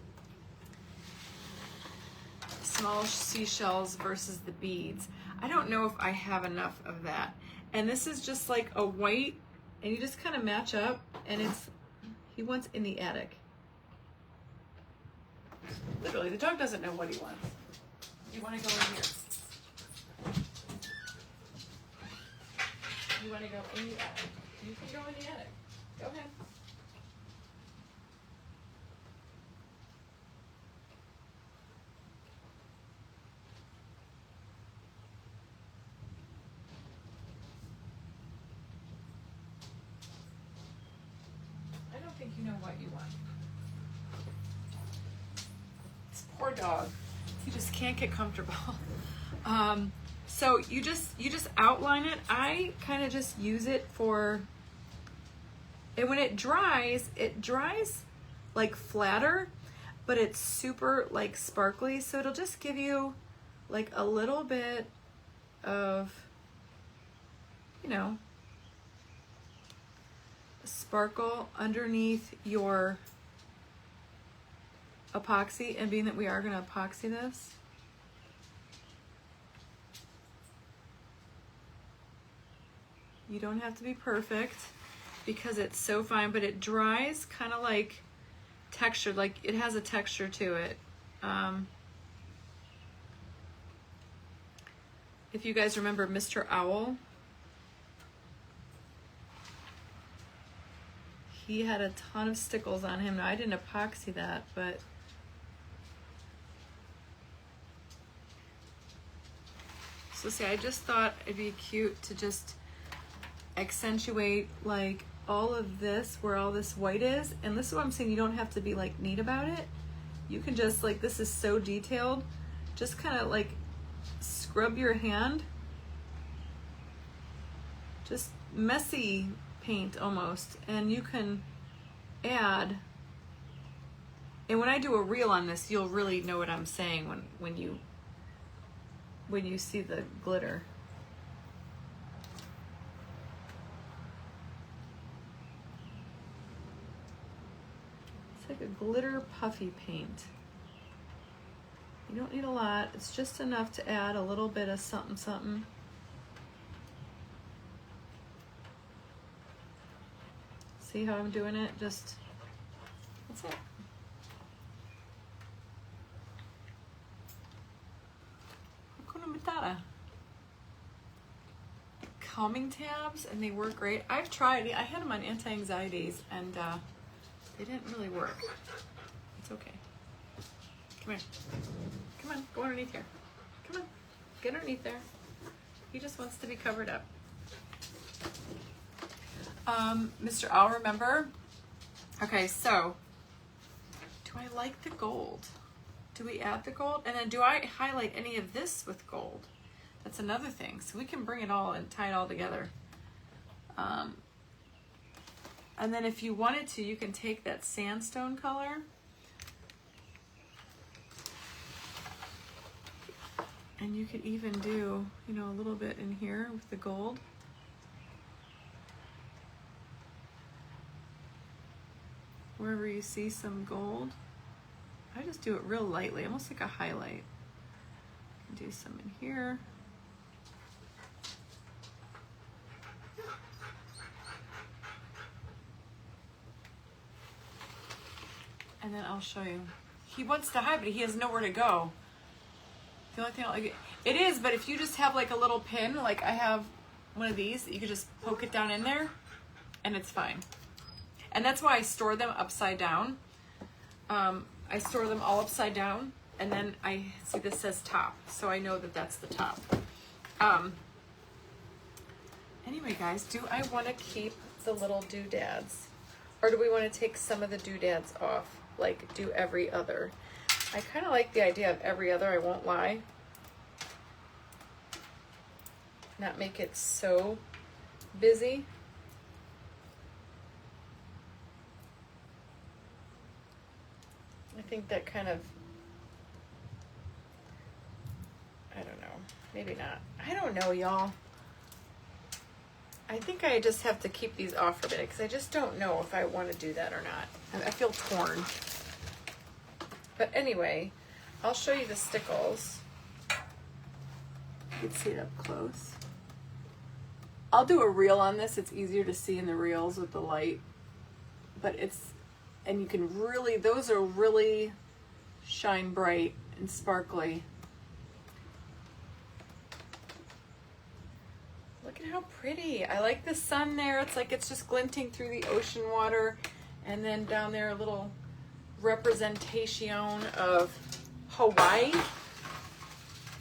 Small seashells versus the beads. I don't know if I have enough of that. And this is just like a white, and you just kind of match up, and he wants in the attic. Literally, the dog doesn't know what he wants. You want to go in here. You want to go in the attic. You can go in the attic. Go ahead. what you want. This poor dog. He just can't get comfortable. So you just outline it. I kind of just use it for, and when it dries like flatter, but it's super like sparkly. So it'll just give you like a little bit of, you know, sparkle underneath your epoxy. And being that we are going to epoxy this, you don't have to be perfect because it's so fine, but it dries kind of like textured, like it has a texture to it. If you guys remember Mr. Owl, he had a ton of stickles on him. Now I didn't epoxy that, but so see, I just thought it'd be cute to just accentuate like all of this where all this white is. And this is what I'm saying, you don't have to be like neat about it. You can just like, this is so detailed, just kind of like scrub your hand, just messy paint almost, and you can add. And when I do a reel on this, you'll really know what I'm saying when you see the glitter. It's like a glitter puffy paint. You don't need a lot. It's just enough to add a little bit of something something. See how I'm doing it? Just, that's it. Hakuna Matata. Calming tabs, and they work great. I've tried, I had them on anti-anxieties, and they didn't really work. It's okay. Come here. Come on, go underneath here. Come on, get underneath there. He just wants to be covered up. Mr. Owl, remember? Okay, so, do I like the gold? Do we add the gold? And then do I highlight any of this with gold? That's another thing. So we can bring it all and tie it all together. And then if you wanted to, you can take that sandstone color and you could even do, you know, a little bit in here with the gold. Wherever you see some gold, I just do it real lightly, almost like a highlight. Do some in here. And then I'll show you. He wants to hide, but he has nowhere to go. The only thing I like it is, but if you just have like a little pin, like I have one of these, you could just poke it down in there, and it's fine. And that's why I store them upside down. I store them all upside down, and then I see this says top, so I know that that's the top. Anyway, guys, do I want to keep the little doodads, or do we want to take some of the doodads off, like do every other? I kind of like the idea of every other, I won't lie. Not make it so busy. I think that kind of, I don't know, maybe not. I don't know, y'all. I think I just have to keep these off for a minute because I just don't know if I want to do that or not. I feel torn. But anyway, I'll show you the stickles. You can see it up close. I'll do a reel on this. It's easier to see in the reels with the light. But it's, and you can really, those are really shine bright and sparkly. Look at how pretty. I like the sun there. It's like it's just glinting through the ocean water. And then down there a little representation of Hawaii.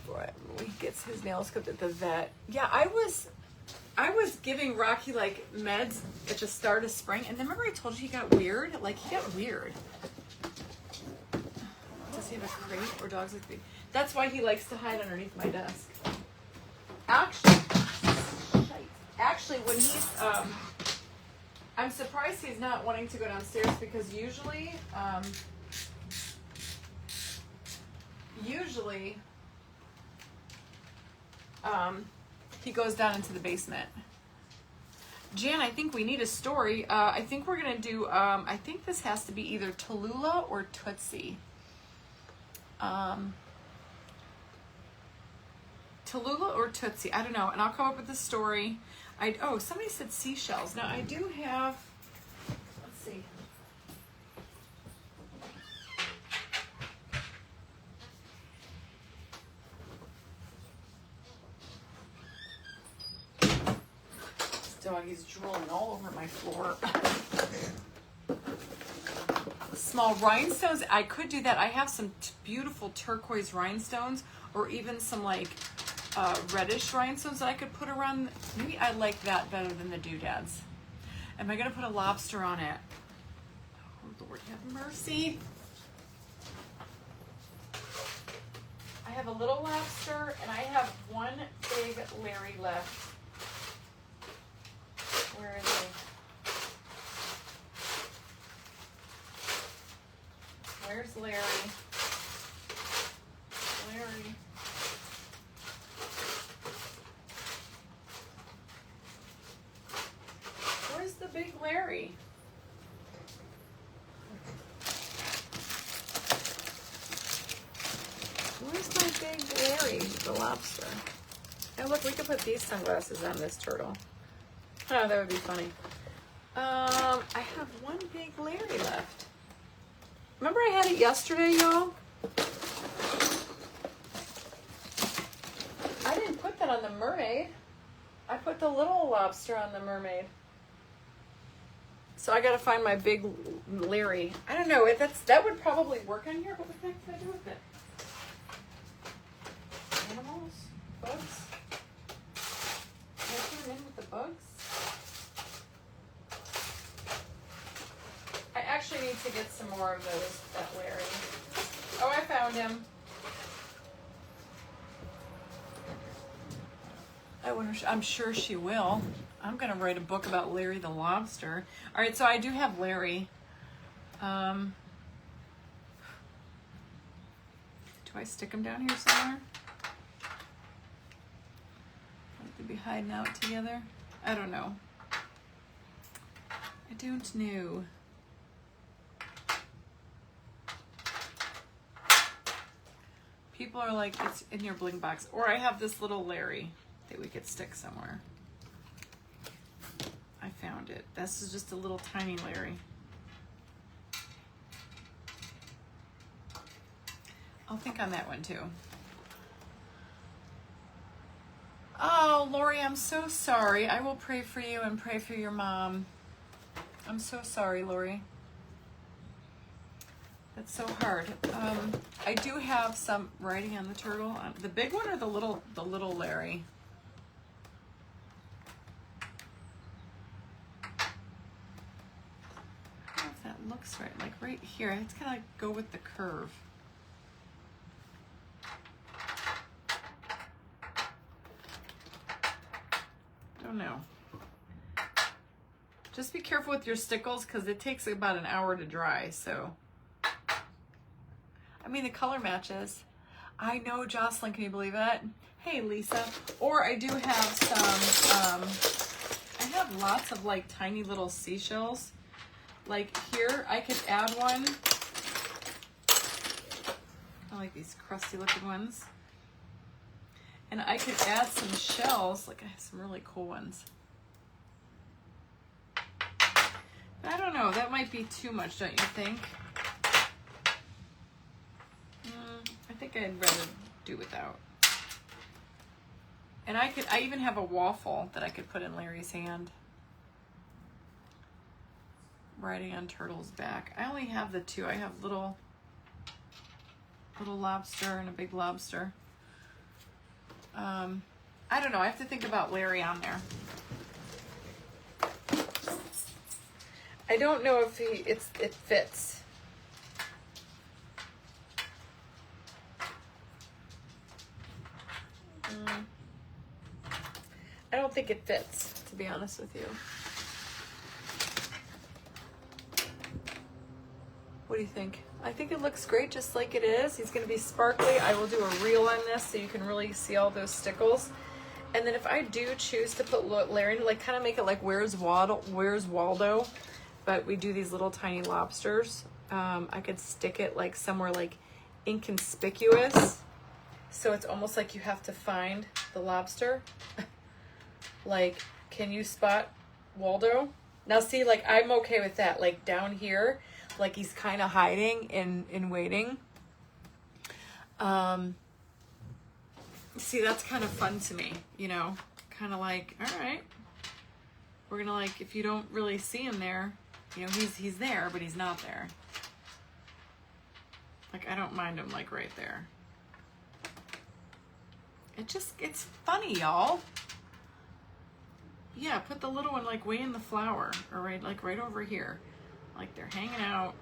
Boy, he gets his nails clipped at the vet. Yeah, I was I was giving Rocky like meds at the start of spring, and then remember I told you he got weird? Like he got weird. Does he have a crate or dogs like me? That's why he likes to hide underneath my desk. Actually, when he's I'm surprised he's not wanting to go downstairs because usually he goes down into the basement. Jan, I think we need a story. I think we're gonna do. I think this has to be either Tallulah or Tootsie. Tallulah or Tootsie. I don't know, and I'll come up with the story. Oh, somebody said seashells. Now I do have. Let's see. Doggy's drooling all over my floor. Small rhinestones, I could do that. I have some beautiful turquoise rhinestones, or even some like reddish rhinestones that I could put around. Maybe I like that better than the doodads. Am I gonna put a lobster on it? Oh Lord, have mercy. I have a little lobster and I have one big Larry left. Where is he? Where's Larry? Larry. Where's the big Larry? Where's my big Larry, the lobster? Oh look, we could put these sunglasses on this turtle. Oh, that would be funny. I have one big Larry left. Remember I had it yesterday, y'all? I didn't put that on the mermaid. I put the little lobster on the mermaid. So I gotta find my big Larry. I don't know, that would probably work on here, but what the heck can I do with it? Animals? Bugs? Can I put them in with the bugs? I actually need to get some more of that Larry. Oh, I found him. I'm sure she will. I'm gonna write a book about Larry the lobster. All right, so I do have Larry. Do I stick him down here somewhere? Like to be hiding out together? I don't know. I don't know. People are like, it's in your bling box. Or I have this little Larry that we could stick somewhere. I found it. This is just a little tiny Larry. I'll think on that one too. Oh, Lori, I'm so sorry. I will pray for you and pray for your mom. I'm so sorry, Lori. That's so hard. I do have some writing on the turtle. The big one or the little Larry? I don't know if that looks right. Like right here, it's kind of like go with the curve. I don't know. Just be careful with your stickles because it takes about an hour to dry, so. I mean, the color matches. I know, Jocelyn, can you believe it? Hey, Lisa. Or I do have some, I have lots of like tiny little seashells. Like here, I could add one. I like these crusty looking ones. And I could add some shells. Like I have some really cool ones. But I don't know, that might be too much, don't you think? I think I'd rather do without. And I even have a waffle that I could put in Larry's hand. Riding on Turtle's back. I only have the two. I have little lobster and a big lobster. I don't know. I have to think about Larry on there. I don't know if it fits. I don't think it fits, to be honest with you. What do you think? I think it looks great just like it is. He's gonna be sparkly. I will do a reel on this so you can really see all those stickles. And then if I do choose to put Larry, like kind of make it like Where's Waldo, but we do these little tiny lobsters. I could stick it like somewhere like inconspicuous. So it's almost like you have to find the lobster. Like, can you spot Waldo? Now see, like I'm okay with that. Like down here, like he's kind of hiding in waiting. See, that's kind of fun to me, you know, kind of like, all right, we're gonna like, if you don't really see him there, you know, he's there, but he's not there. Like, I don't mind him like right there. It's funny, y'all. Yeah, put the little one like way in the flower, or right over here. Like they're hanging out.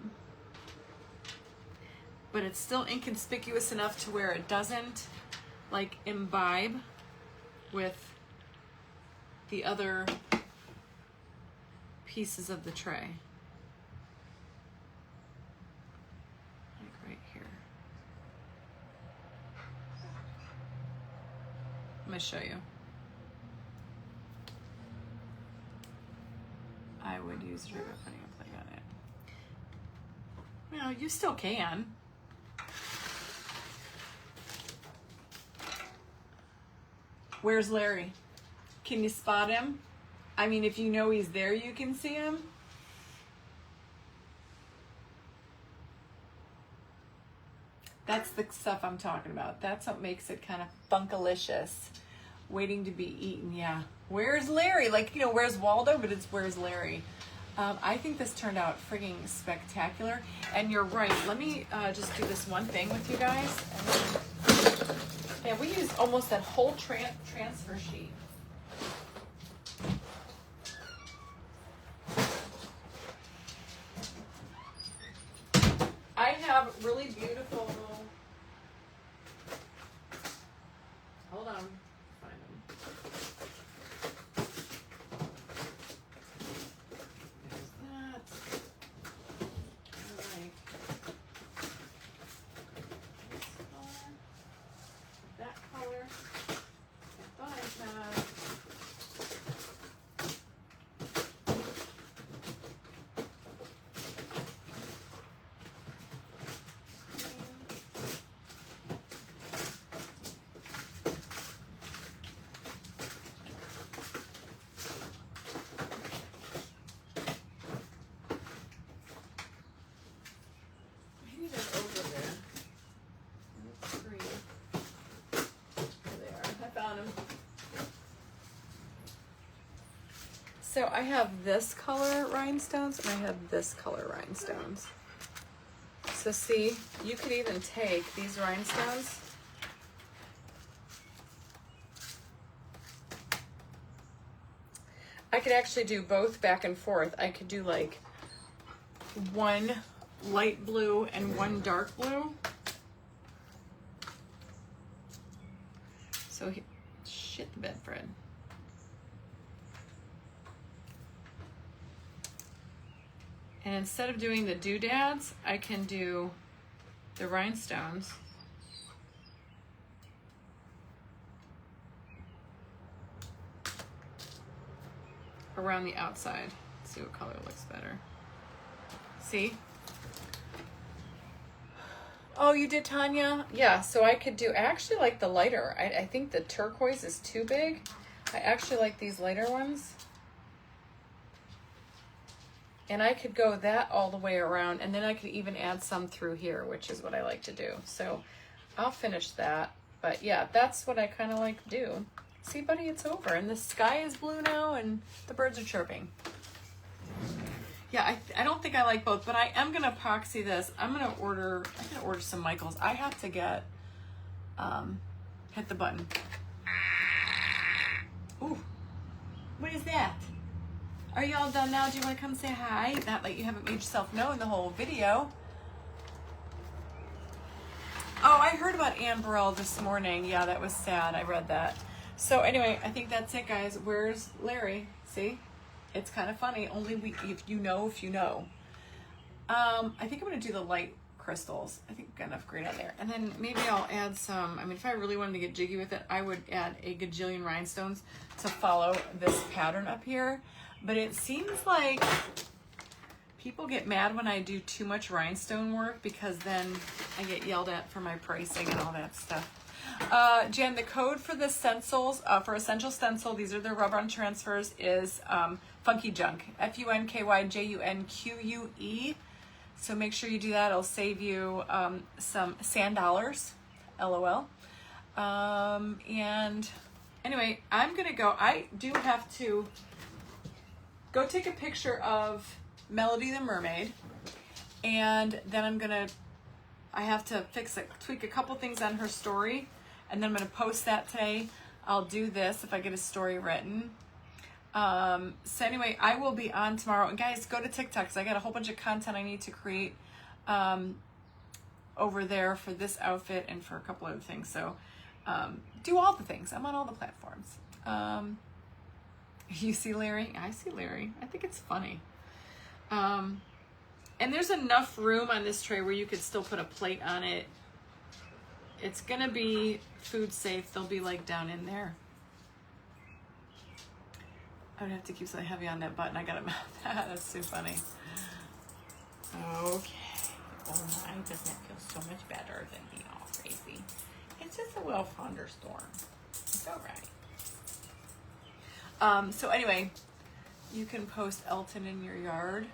But it's still inconspicuous enough to where it doesn't like imbibe with the other pieces of the tray. Like right here. I'm gonna show you. I would use it by putting a plate on it. Well, you still can. Where's Larry? Can you spot him? I mean, if you know he's there, you can see him. That's the stuff I'm talking about. That's what makes it kind of funkalicious. Waiting to be eaten, yeah. Where's Larry? Like, you know, where's Waldo? But it's where's Larry? I think this turned out frigging spectacular. And you're right. Let me just do this one thing with you guys. And then, yeah, we used almost that whole transfer sheet. I have really beautiful. Hold on. Find them. There's that. All right. This color. That color. I thought I had. Maybe they're over there. That's green. There they are. I found them. So I have this color rhinestones and I have this color rhinestones. So see, you could even take these rhinestones. I could actually do both back and forth. I could do like one light blue and one dark blue. So shit the bed, Fred. And instead of doing the doodads, I can do the rhinestones. Around the outside. Let's see what color looks better. See? Oh, you did, Tanya? Yeah, so I could do, I actually like the lighter. I think the turquoise is too big. I actually like these lighter ones. And I could go that all the way around, and then I could even add some through here, which is what I like to do. So I'll finish that. But yeah, that's what I kind of like to do. See, buddy, it's over. And the sky is blue now, and the birds are chirping. Yeah, I don't think I like both, but I am going to epoxy this. I'm going to order some Michaels. I have to get, hit the button. Ooh, what is that? Are y'all done now? Do you want to come say hi? Not like you haven't made yourself known the whole video. Oh, I heard about Anne Burrell this morning. Yeah, that was sad. I read that. So anyway, I think that's it, guys. Where's Larry? See? It's kind of funny. Only if you know, if you know. I think I'm going to do the light crystals. I think I've got enough green on there. And then maybe I'll add some, I mean, if I really wanted to get jiggy with it, I would add a gajillion rhinestones to follow this pattern up here. But it seems like people get mad when I do too much rhinestone work because then I get yelled at for my pricing and all that stuff. Jen, the code for the stencils, for Essential Stencil, these are the rub-on transfers, is Funky Junk. FUNKYJUNQUE. So make sure you do that. It'll save you some sand dollars. LOL. And anyway, I'm going to go. I do have to go take a picture of Melody the Mermaid. And then I have to tweak a couple things on her story. And then I'm going to post that today. I'll do this if I get a story written. So anyway, I will be on tomorrow. And guys, go to TikTok because I got a whole bunch of content I need to create over there for this outfit and for a couple other things. So do all the things. I'm on all the platforms. You see Larry? I see Larry. I think it's funny. And there's enough room on this tray where you could still put a plate on it. It's going to be food safe. They'll be like down in there. I would have to keep something heavy on that button. I got to mount that. That's too funny. Okay. Oh my, doesn't it feel so much better than being all crazy? It's just a little thunderstorm. It's all right. So anyway, you can post Elton in your yard.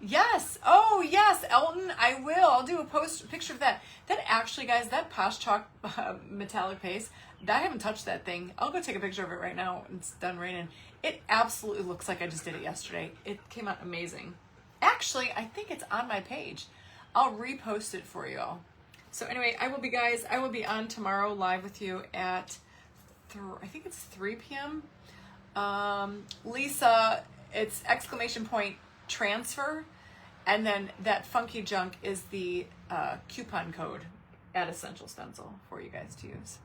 Yes. Oh, yes, Elton. I will. I'll do a picture of that. That actually, guys, that Posh Chalk metallic paste, I haven't touched that thing. I'll go take a picture of it right now. It's done raining. It absolutely looks like I just did it yesterday. It came out amazing. Actually, I think it's on my page. I'll repost it for you all. So anyway, I will be on tomorrow live with you at, I think it's 3 p.m. Lisa, it's ! Transfer, and then that Funky Junk is the coupon code at Essential Stencil for you guys to use.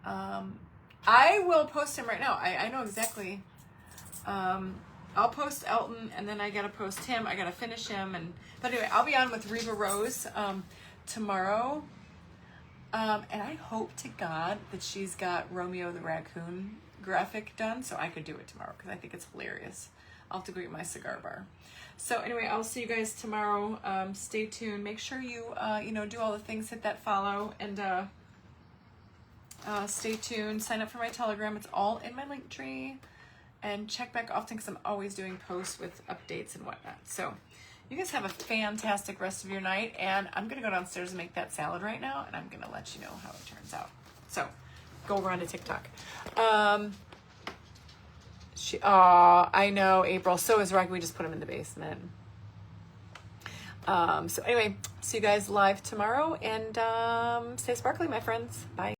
I will post him right now. I know exactly. I'll post Elton, and then I gotta post him. I gotta finish him, but anyway, I'll be on with Reva Rose tomorrow, and I hope to God that she's got Romeo the Raccoon graphic done so I could do it tomorrow because I think it's hilarious. I'll have to go get my cigar bar. So anyway, I'll see you guys tomorrow. Stay tuned. Make sure you do all the things, hit that follow, and stay tuned. Sign up for my Telegram. It's all in my link tree. And check back often because I'm always doing posts with updates and whatnot. So you guys have a fantastic rest of your night. And I'm going to go downstairs and make that salad right now. And I'm going to let you know how it turns out. So go over on to TikTok. I know, April. So is Rocky. We just put him in the basement. So anyway, see you guys live tomorrow. And stay sparkly, my friends. Bye.